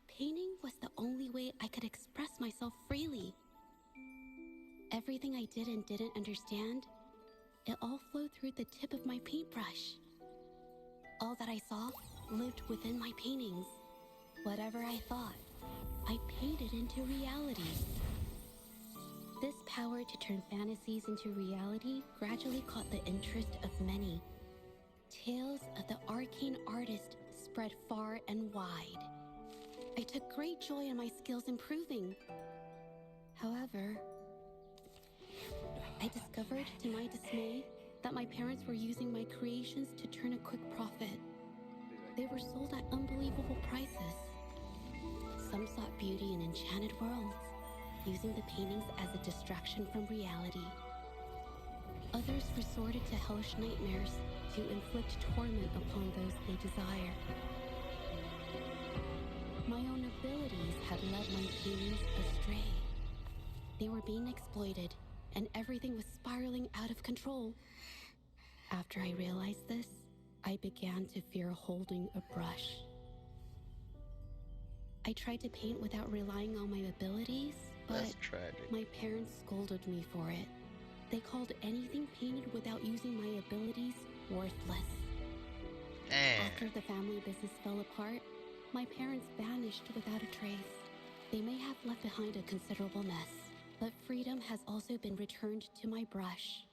Speaker 5: painting was the only way I could express myself freely. Everything I did and didn't understand, it all flowed through the tip of my paintbrush. All that I saw lived within my paintings. Whatever I thought, I painted into reality. This power to turn fantasies into reality gradually caught the interest of many. Tales of the arcane artist spread far and wide. I took great joy in my skills improving. However, I discovered to my dismay that my parents were using my creations to turn a quick profit. They were sold at unbelievable prices. Some sought beauty in enchanted worlds, using the paintings as a distraction from reality. Others resorted to hellish nightmares to inflict torment upon those they desire. had led my paintings astray. They were being exploited, and everything was spiraling out of control. After I realized this, I began to fear holding a brush. I tried to paint without relying on my abilities, but my parents scolded me for it. They called anything painted without using my abilities worthless. After the family business fell apart, my parents vanished without a trace. They may have left behind a considerable mess, but freedom has also been returned to my brush.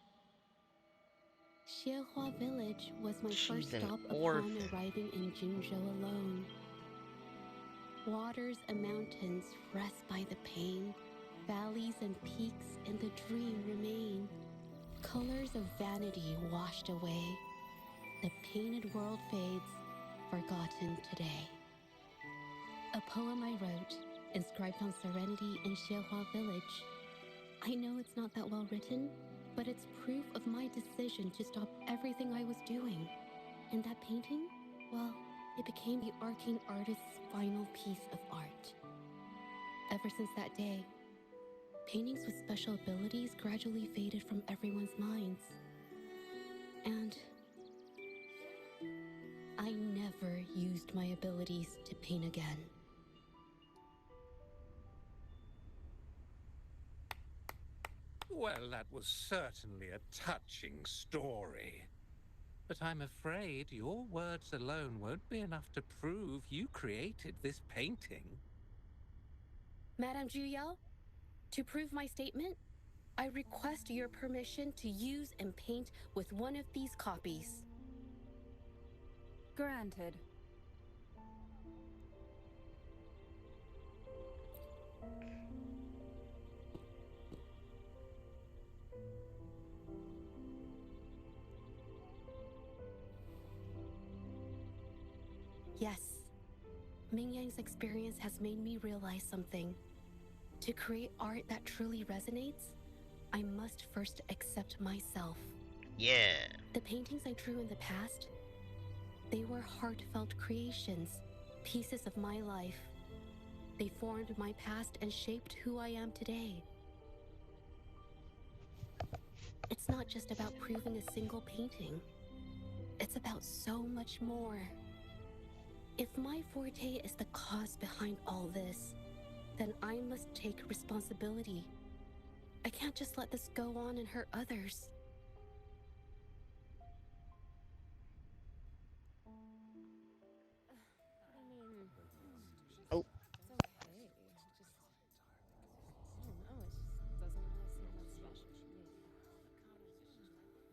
Speaker 5: Xiehua Village was my first stop upon arriving in Jinzhou alone. Waters and mountains rest by the pain. Valleys and peaks in the dream remain. Colors of vanity washed away. The painted world fades, forgotten today. A poem I wrote, inscribed on serenity in Xiehua Village. I know it's not that well written, but it's proof of my decision to stop everything I was doing. And that painting, well, it became the arcane artist's final piece of art. Ever since that day, paintings with special abilities gradually faded from everyone's minds. And I never used my abilities to paint again.
Speaker 8: Well, that was certainly a touching story. But I'm afraid your words alone won't be enough to prove you created this painting.
Speaker 5: Madame Juyao, to prove my statement, I request your permission to use and paint with one of these copies.
Speaker 7: Granted.
Speaker 5: Yes, Mingyang's experience has made me realize something. To create art that truly resonates, I must first accept myself.
Speaker 1: Yeah.
Speaker 5: The paintings I drew in the past, they were heartfelt creations, pieces of my life. They formed my past and shaped who I am today. It's not just about proving a single painting. It's about so much more. If my forte is the cause behind all this, then I must take responsibility. I can't just let this go on and hurt others.
Speaker 1: Oh.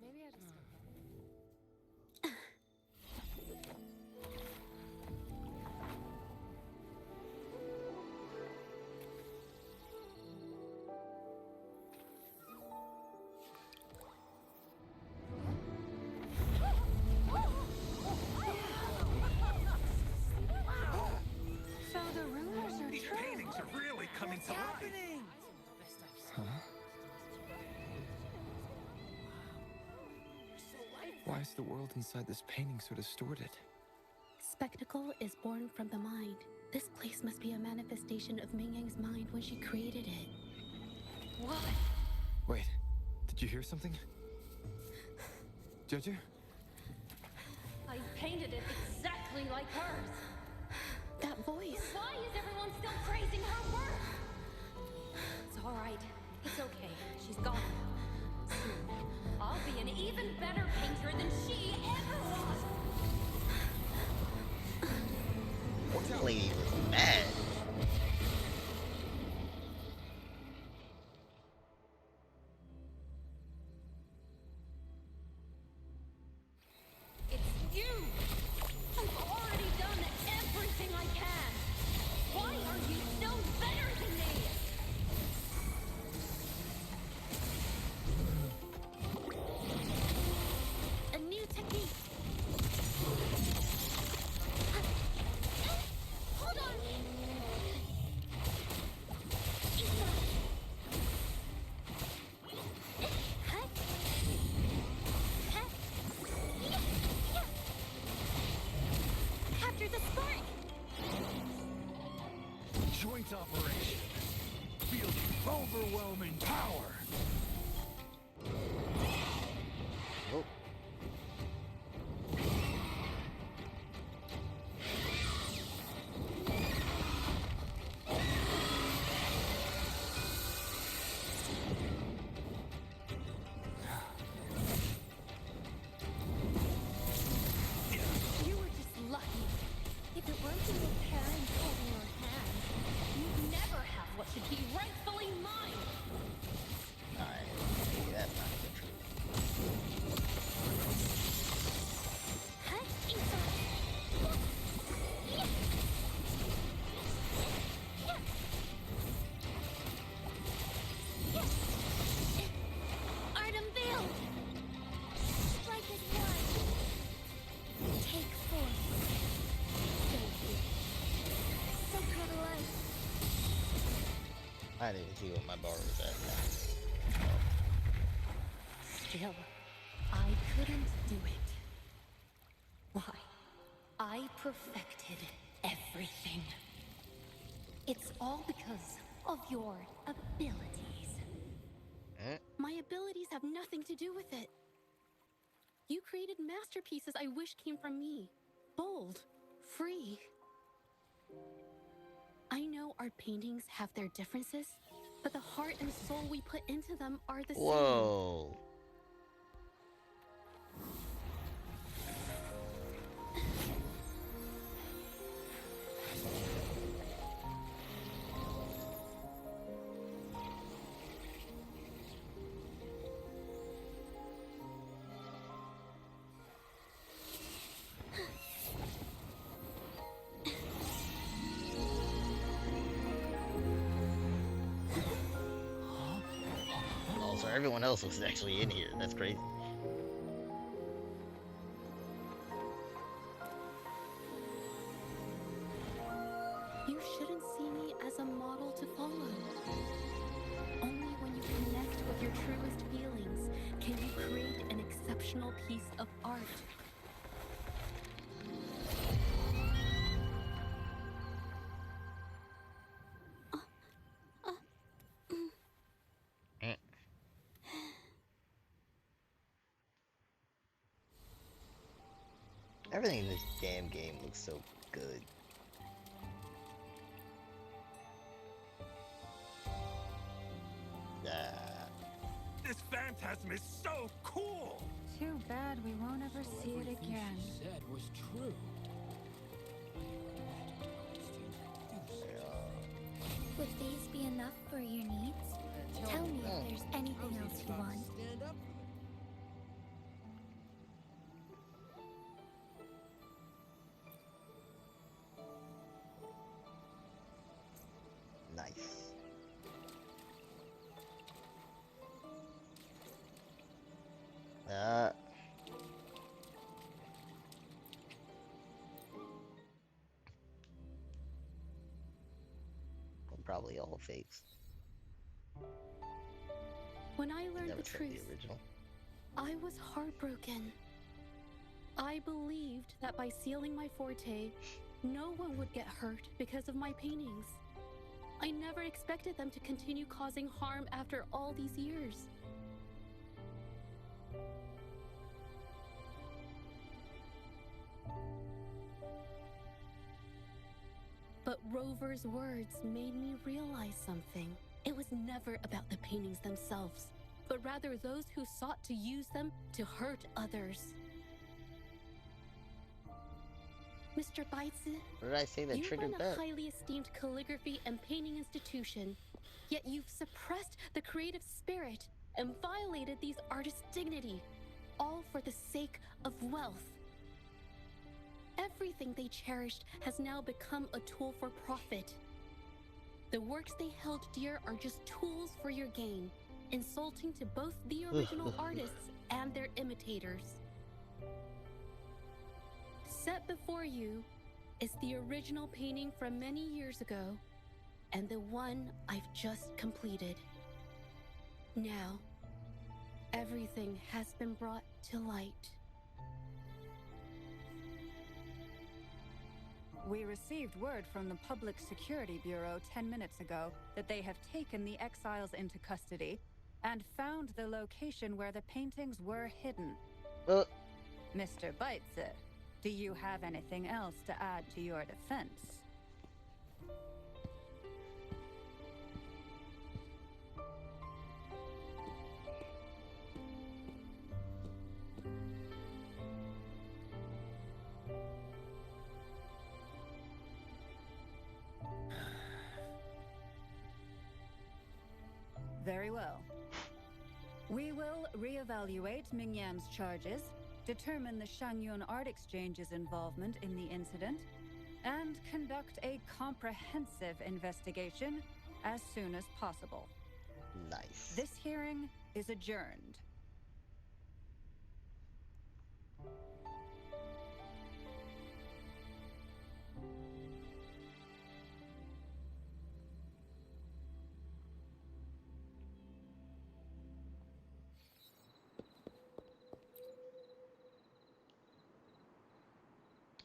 Speaker 4: Maybe I just
Speaker 7: So the rumors are
Speaker 3: These
Speaker 7: true.
Speaker 3: paintings are really coming to life.
Speaker 16: Huh? Why is the world inside this painting so distorted?
Speaker 5: Spectacle is born from the mind. This place must be a manifestation of Mingyang's mind when she created it.
Speaker 4: What?
Speaker 16: Wait, did you hear something? Zhezhi?
Speaker 4: I painted it exactly like hers.
Speaker 5: That voice.
Speaker 4: Why is everyone still praising her work? It's all right. It's okay. She's gone. Soon, I'll be an even better painter than she ever was.
Speaker 1: That lady was mad.
Speaker 4: It's you! I've already done everything I can! Why are you still better than me?
Speaker 5: A new technique. Hold
Speaker 3: operation, wielding overwhelming power.
Speaker 1: Oh.
Speaker 4: You were just lucky. If it weren't for your parents holding your hand, you'd never have what should be rightfully mine.
Speaker 1: Alright, maybe that's not the truth.
Speaker 4: Art unveiled. Strike as one. Take form. Thank you. Sacred life.
Speaker 1: I didn't see what my bar was at.
Speaker 11: Still, I couldn't do it. Why? I perfected everything. It's all because of your abilities.
Speaker 17: My abilities have nothing to do with it. You created masterpieces I wish came from me. Bold, free. I know our paintings have their differences, but the heart and soul we put into them are the same.
Speaker 1: Whoa. Oh, so everyone else was actually in here. That's crazy.
Speaker 17: You shouldn't see me as a model to follow. Only when you connect with your truest feelings can you create an exceptional piece of art.
Speaker 1: Everything in this damn game looks so good.
Speaker 3: This phantasm is so cool!
Speaker 7: Too bad we won't ever see it again.
Speaker 9: Said was true.
Speaker 21: Would these be enough for your needs? Tell me if there's anything else you want.
Speaker 20: Stand up.
Speaker 1: Nice. Probably all fakes.
Speaker 17: When I learned
Speaker 1: Never
Speaker 17: the
Speaker 1: saw
Speaker 17: truth,
Speaker 1: the original.
Speaker 17: I was heartbroken. I believed that by sealing my forte, no one would get hurt because of my paintings. I never expected them to continue causing harm after all these years. But Rover's words made me realize something. It was never about the paintings themselves, but rather those who sought to use them to hurt others. Mr. Baitsu,
Speaker 1: What did I say that
Speaker 17: you
Speaker 1: triggered
Speaker 17: run a
Speaker 1: that?
Speaker 17: highly esteemed calligraphy and painting institution, yet you've suppressed the creative spirit and violated these artists' dignity, all for the sake of wealth. Everything they cherished has now become a tool for profit. The works they held dear are just tools for your gain, insulting to both the original artists and their imitators. Set before you is the original painting from many years ago, and the one I've just completed. Now, everything has been brought to light.
Speaker 7: We received word from the Public Security Bureau 10 minutes ago that they have taken the exiles into custody and found the location where the paintings were hidden. Mr. Beitze, do you have anything else to add to your defense? Very well. We will reevaluate Mingyan's charges, determine the Shangyun Art Exchange's involvement in the incident, and conduct a comprehensive investigation as soon as possible.
Speaker 1: Nice.
Speaker 7: This hearing is adjourned.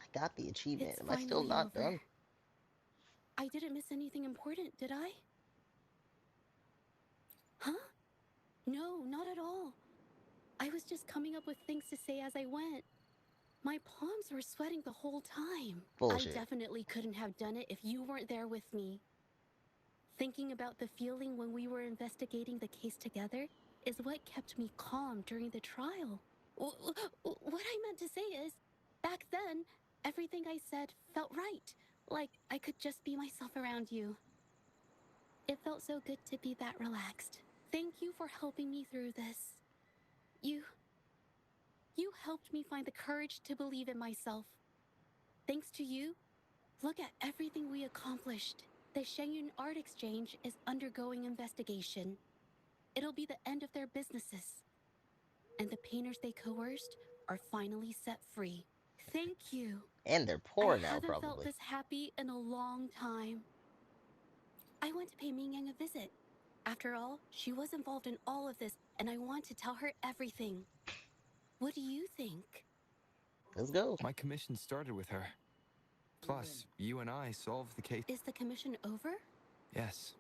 Speaker 1: I got the achievement.
Speaker 17: It's
Speaker 1: Am I still
Speaker 17: finally
Speaker 1: not
Speaker 17: over.
Speaker 1: done?
Speaker 17: I didn't miss anything important, did I? Huh? No, not at all. I was just coming up with things to say as I went. My palms were sweating the whole time.
Speaker 1: Bullshit.
Speaker 17: I definitely couldn't have done it if you weren't there with me. Thinking about the feeling when we were investigating the case together is what kept me calm during the trial. What I meant to say is, back then, everything I said felt right. Like I could just be myself around you. It felt so good to be that relaxed. Thank you for helping me through this. You helped me find the courage to believe in myself. Thanks to you, look at everything we accomplished. The Shangyun Art Exchange is undergoing investigation. It'll be the end of their businesses. And the painters they coerced are finally set free. Thank you.
Speaker 1: And they're poor now,
Speaker 17: I haven't felt
Speaker 1: probably.
Speaker 17: this happy in a long time. I went to pay Mingyang a visit. After all, she was involved in all of this, and I want to tell her everything. What do you think?
Speaker 1: Let's go.
Speaker 16: My commission started with her. Plus, you and I solved the case.
Speaker 17: Is the commission over?
Speaker 16: Yes.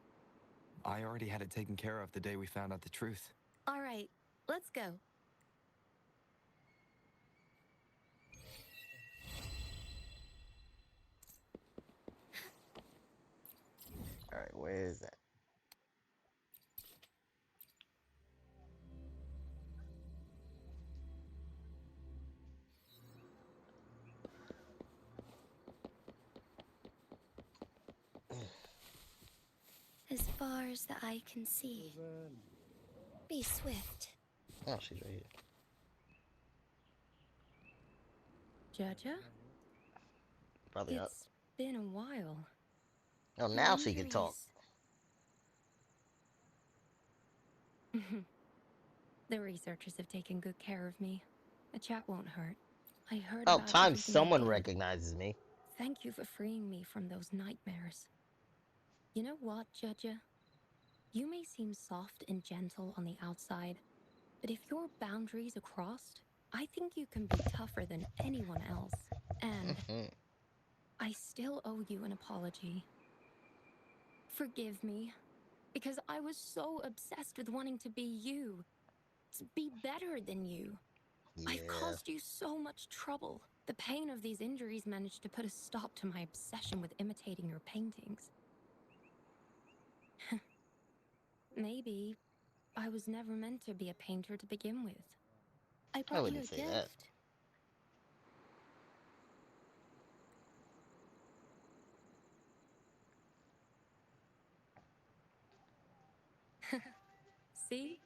Speaker 16: I already had it taken care of the day we found out the truth.
Speaker 17: All right, let's go.
Speaker 1: Alright, where is that?
Speaker 21: As far as the eye can see. Be swift.
Speaker 1: Oh, she's right here.
Speaker 7: Judge?
Speaker 1: Probably not.
Speaker 7: It's been a while.
Speaker 1: Oh, now she can talk.
Speaker 11: The researchers have taken good care of me. A chat won't hurt. I heard
Speaker 1: Oh,
Speaker 11: about
Speaker 1: time
Speaker 11: everything
Speaker 1: someone
Speaker 11: you did.
Speaker 1: recognizes me.
Speaker 11: Thank you for freeing me from those nightmares. You know what, Judge? You may seem soft and gentle on the outside, but if your boundaries are crossed, I think you can be tougher than anyone else. And I still owe you an apology. Forgive me, because I was so obsessed with wanting to be you, to be better than you.
Speaker 1: Yeah.
Speaker 11: I've caused you so much trouble. The pain of these injuries managed to put a stop to my obsession with imitating your paintings. Maybe I was never meant to be a painter to begin with.
Speaker 17: I brought you a gift.
Speaker 1: That.
Speaker 11: See?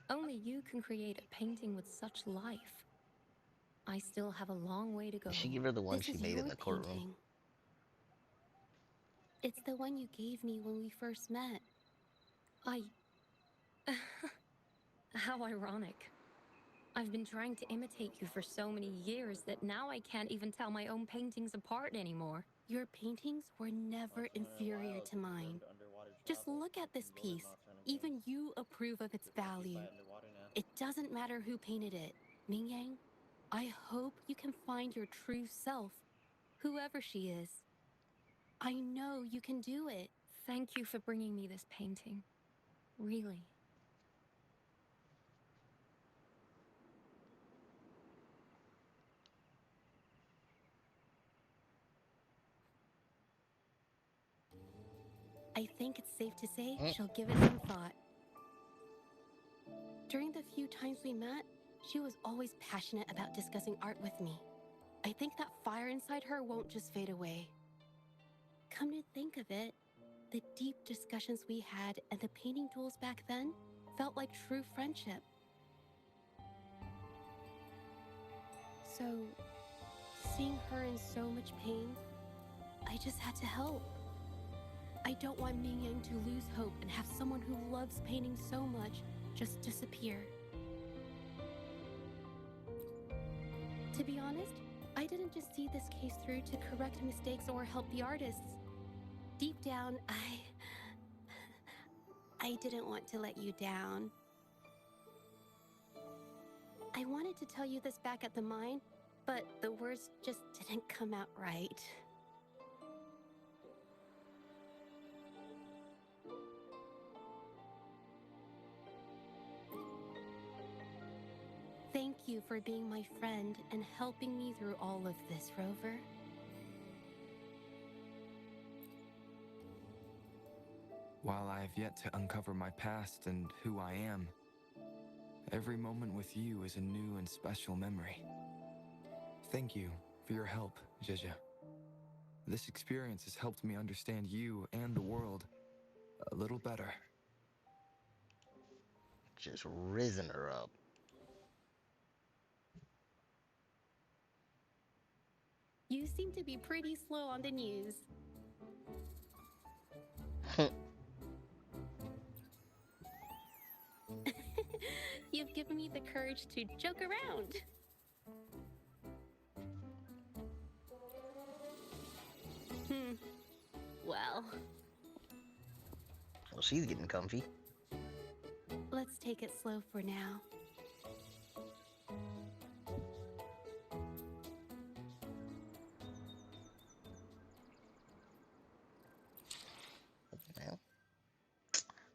Speaker 11: Only you can create a painting with such life. I still have a long way to go.
Speaker 1: You should give her the one
Speaker 17: This
Speaker 1: she
Speaker 17: is
Speaker 1: made in
Speaker 17: your
Speaker 1: the courtroom.
Speaker 17: painting. It's the one you gave me when we first met.
Speaker 11: How ironic. I've been trying to imitate you for so many years that now I can't even tell my own paintings apart anymore.
Speaker 17: Your paintings were never inferior to mine. Just look at this piece. Even you approve of its value. It doesn't matter who painted it. Mingyang, I hope you can find your true self whoever she is. I know you can do it.
Speaker 11: Thank you for bringing me this painting. Really.
Speaker 17: I think it's safe to say she'll give it some thought. During the few times we met, she was always passionate about discussing art with me. I think that fire inside her won't just fade away. Come to think of it, the deep discussions we had and the painting duels back then felt like true friendship. So, seeing her in so much pain, I just had to help. I don't want Mingyang to lose hope and have someone who loves painting so much just disappear. To be honest, I didn't just see this case through to correct mistakes or help the artists. Deep down, I didn't want to let you down. I wanted to tell you this back at the mine, but the words just didn't come out right. Thank you for being my friend and helping me through all of this, Rover.
Speaker 16: While I have yet to uncover my past and who I am, every moment with you is a new and special memory. Thank you for your help, Zhezhi. This experience has helped me understand you and the world a little better.
Speaker 1: Just risen her up.
Speaker 17: You seem to be pretty slow on the news. You've given me the courage to joke around. Well,
Speaker 1: she's getting comfy.
Speaker 17: Let's take it slow for now.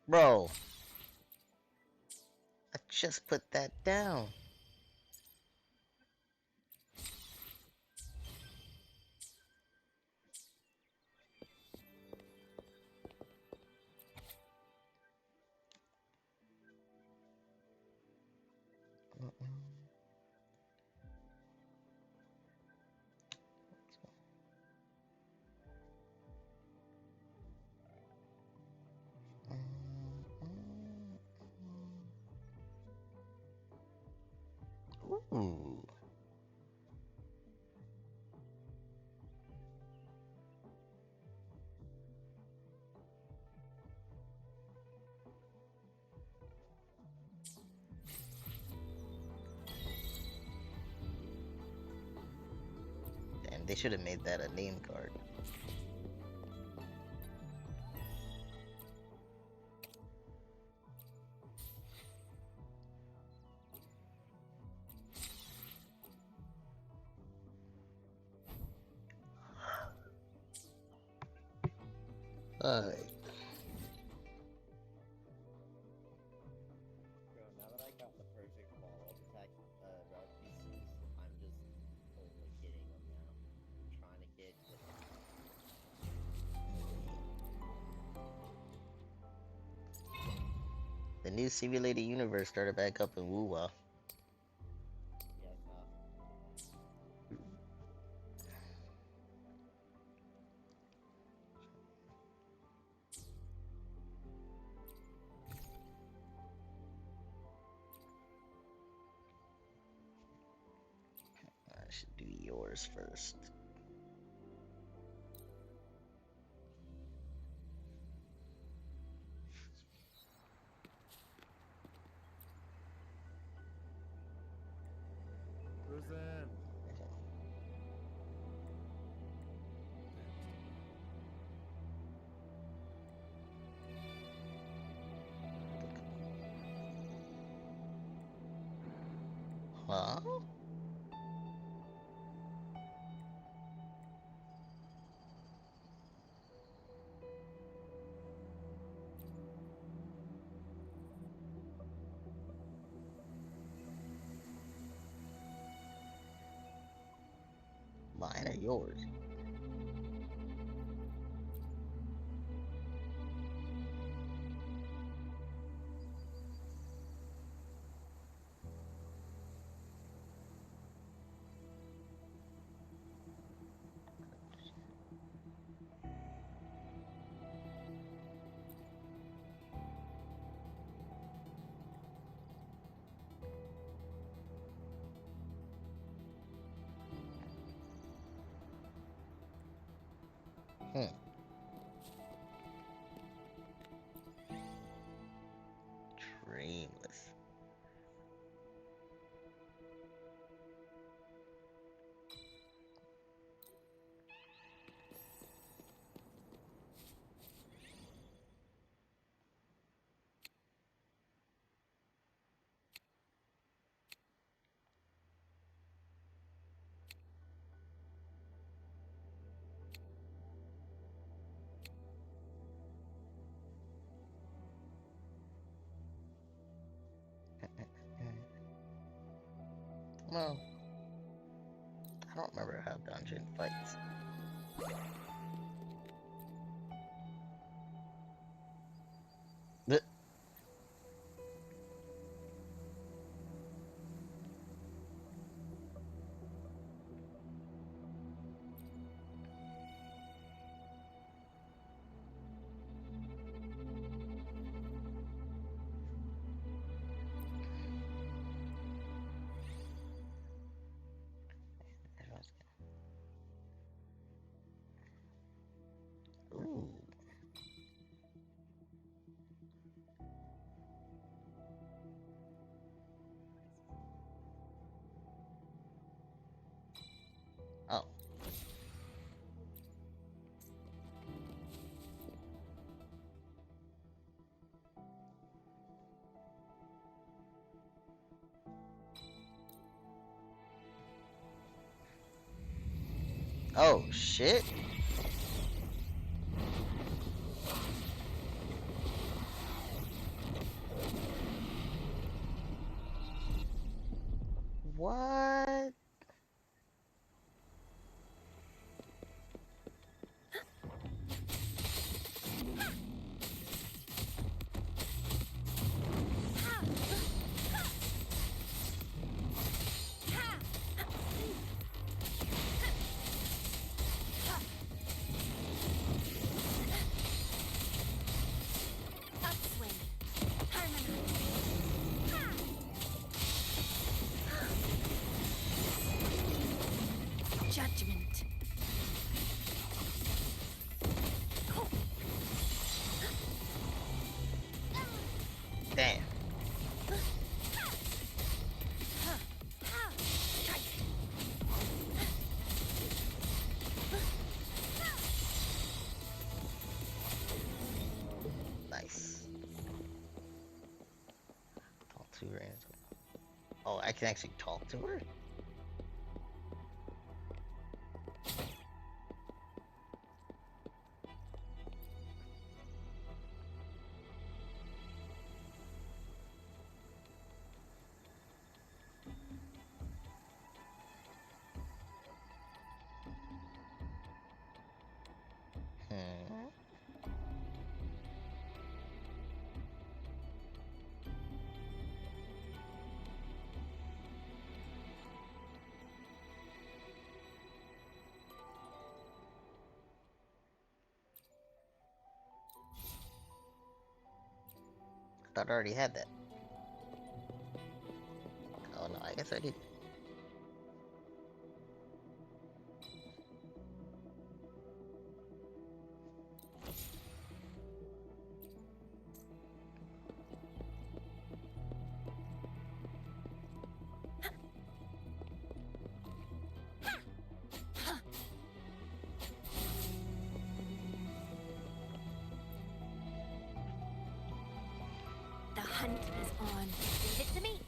Speaker 1: Bro, I just put that down. Ooh. Damn, they should have made that a name card. Alright.
Speaker 6: Bro, now that I got the perfect ball attack route pieces, I'm just only getting them now. I'm trying to get
Speaker 1: The new simulated universe started back up in WUWA.
Speaker 6: Yeah, I saw.
Speaker 1: I should do yours first.
Speaker 14: Risen.
Speaker 1: Huh? mine are yours. Dreamless. Well, I don't remember how dungeon fights. But ooh. Oh. Oh shit. What?
Speaker 4: Upswing. Judgment.
Speaker 1: Damn. Nice. Talk to her. Oh, I can actually talk to her? Hmm. I thought I already had that. Oh no, I guess I did.
Speaker 4: The hunt is on. Leave it to me.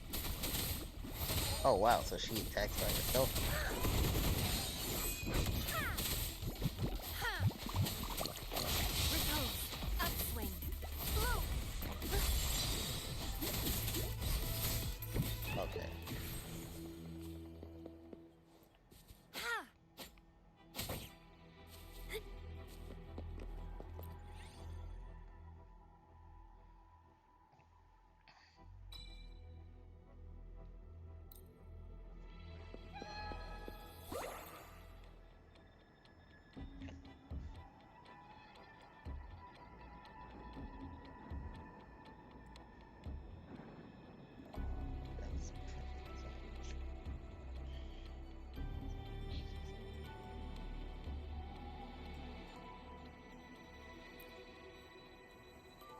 Speaker 1: Oh wow, so she attacks by herself.
Speaker 4: Repose. Upswing.
Speaker 1: Okay.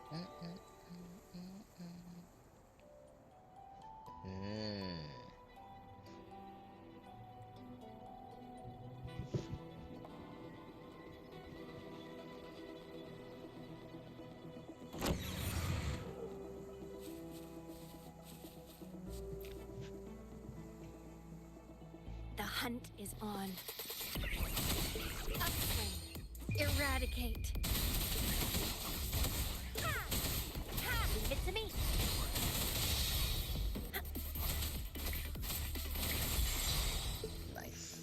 Speaker 11: The hunt is on. Upswing. Eradicate. Leave it to me.
Speaker 1: Nice.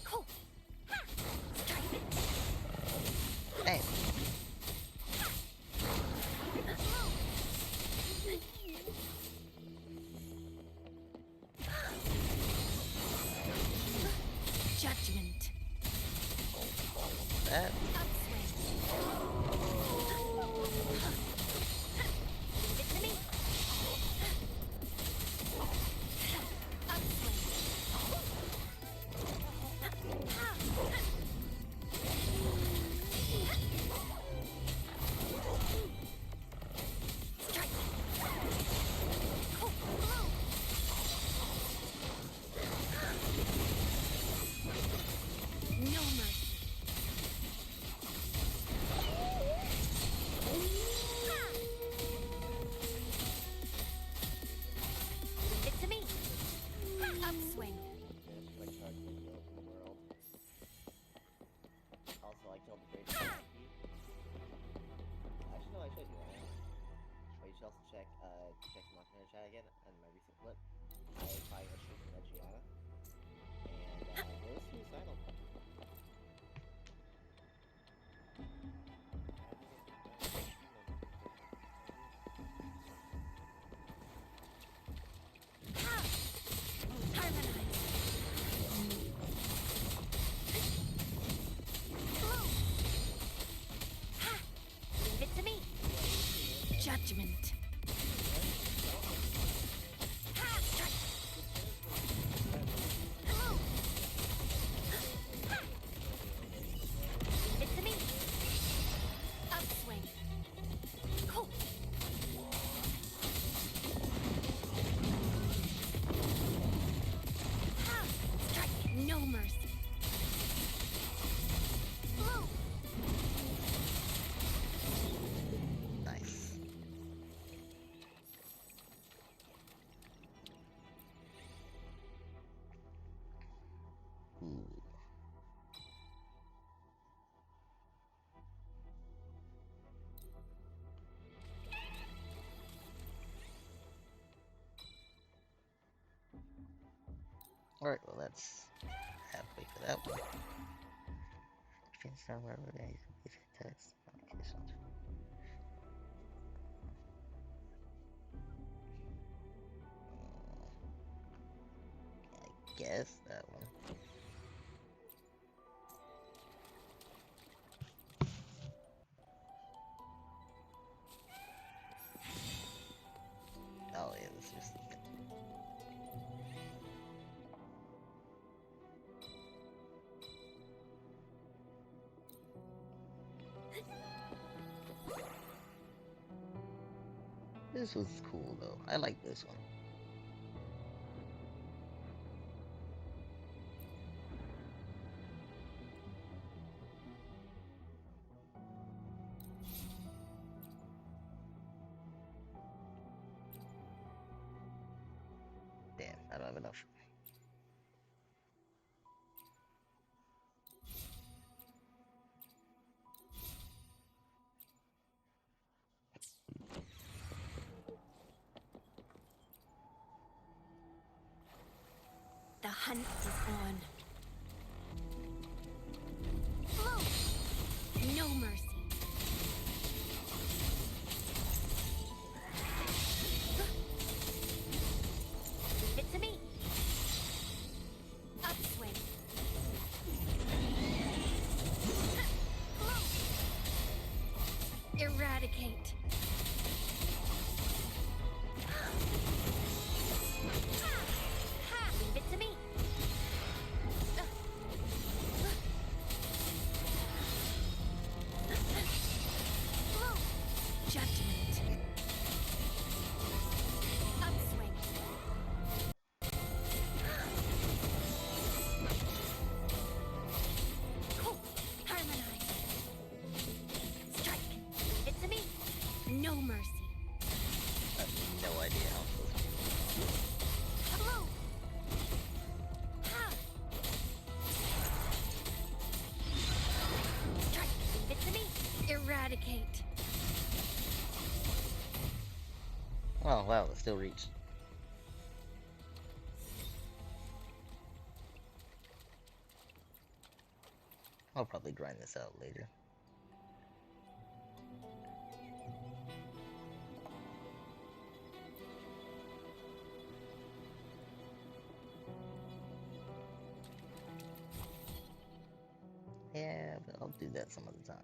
Speaker 11: Cool.
Speaker 1: Hey.
Speaker 11: Judgment.
Speaker 1: That.
Speaker 11: Leave it to me. No mercy. Leave it to me. Upswing.
Speaker 6: Also, I killed the greatest monkey. Actually, no, I showed you. But you should also check Mockingjay chat again and my recent clip. I fight a shooting at Gianna. And it was suicidal.
Speaker 11: Leave it to me. Judgment. Leave it to me. Upswing. Cool. Strike. No mercy.
Speaker 1: Nice. Ooh. Alright, well that's halfway for that one. Finish that wherever they text application. I guess that one. Oh yeah, this is This was cool though. I like this one. Damn, I don't have enough.
Speaker 11: The hunt is on. No mercy. Leave it to me. Upswing. Eradicate.
Speaker 21: dedicate.
Speaker 1: Oh wow, it still reached. I'll probably grind this out later. Yeah, but I'll do that some other time.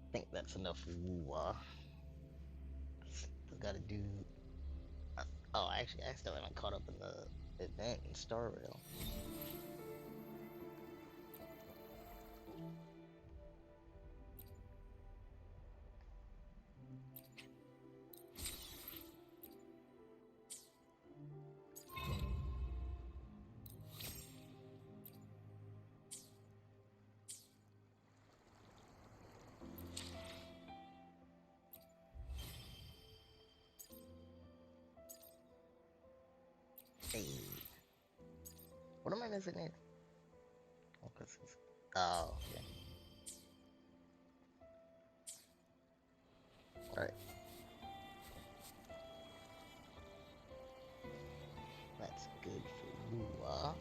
Speaker 1: I think that's enough WUWA. Still gotta do. Oh, actually, I still haven't caught up in the event in Star Rail. Hey. What am I missing here? Oh, 'cause it's... Oh, okay. Alright. That's good for WUWA.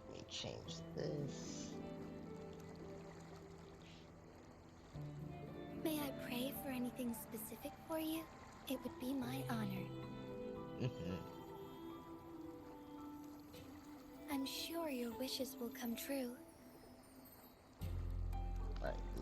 Speaker 1: Let me change this.
Speaker 21: May I pray for anything specific for you? It would be my honor. I'm sure your wishes will come true.
Speaker 1: Alright, let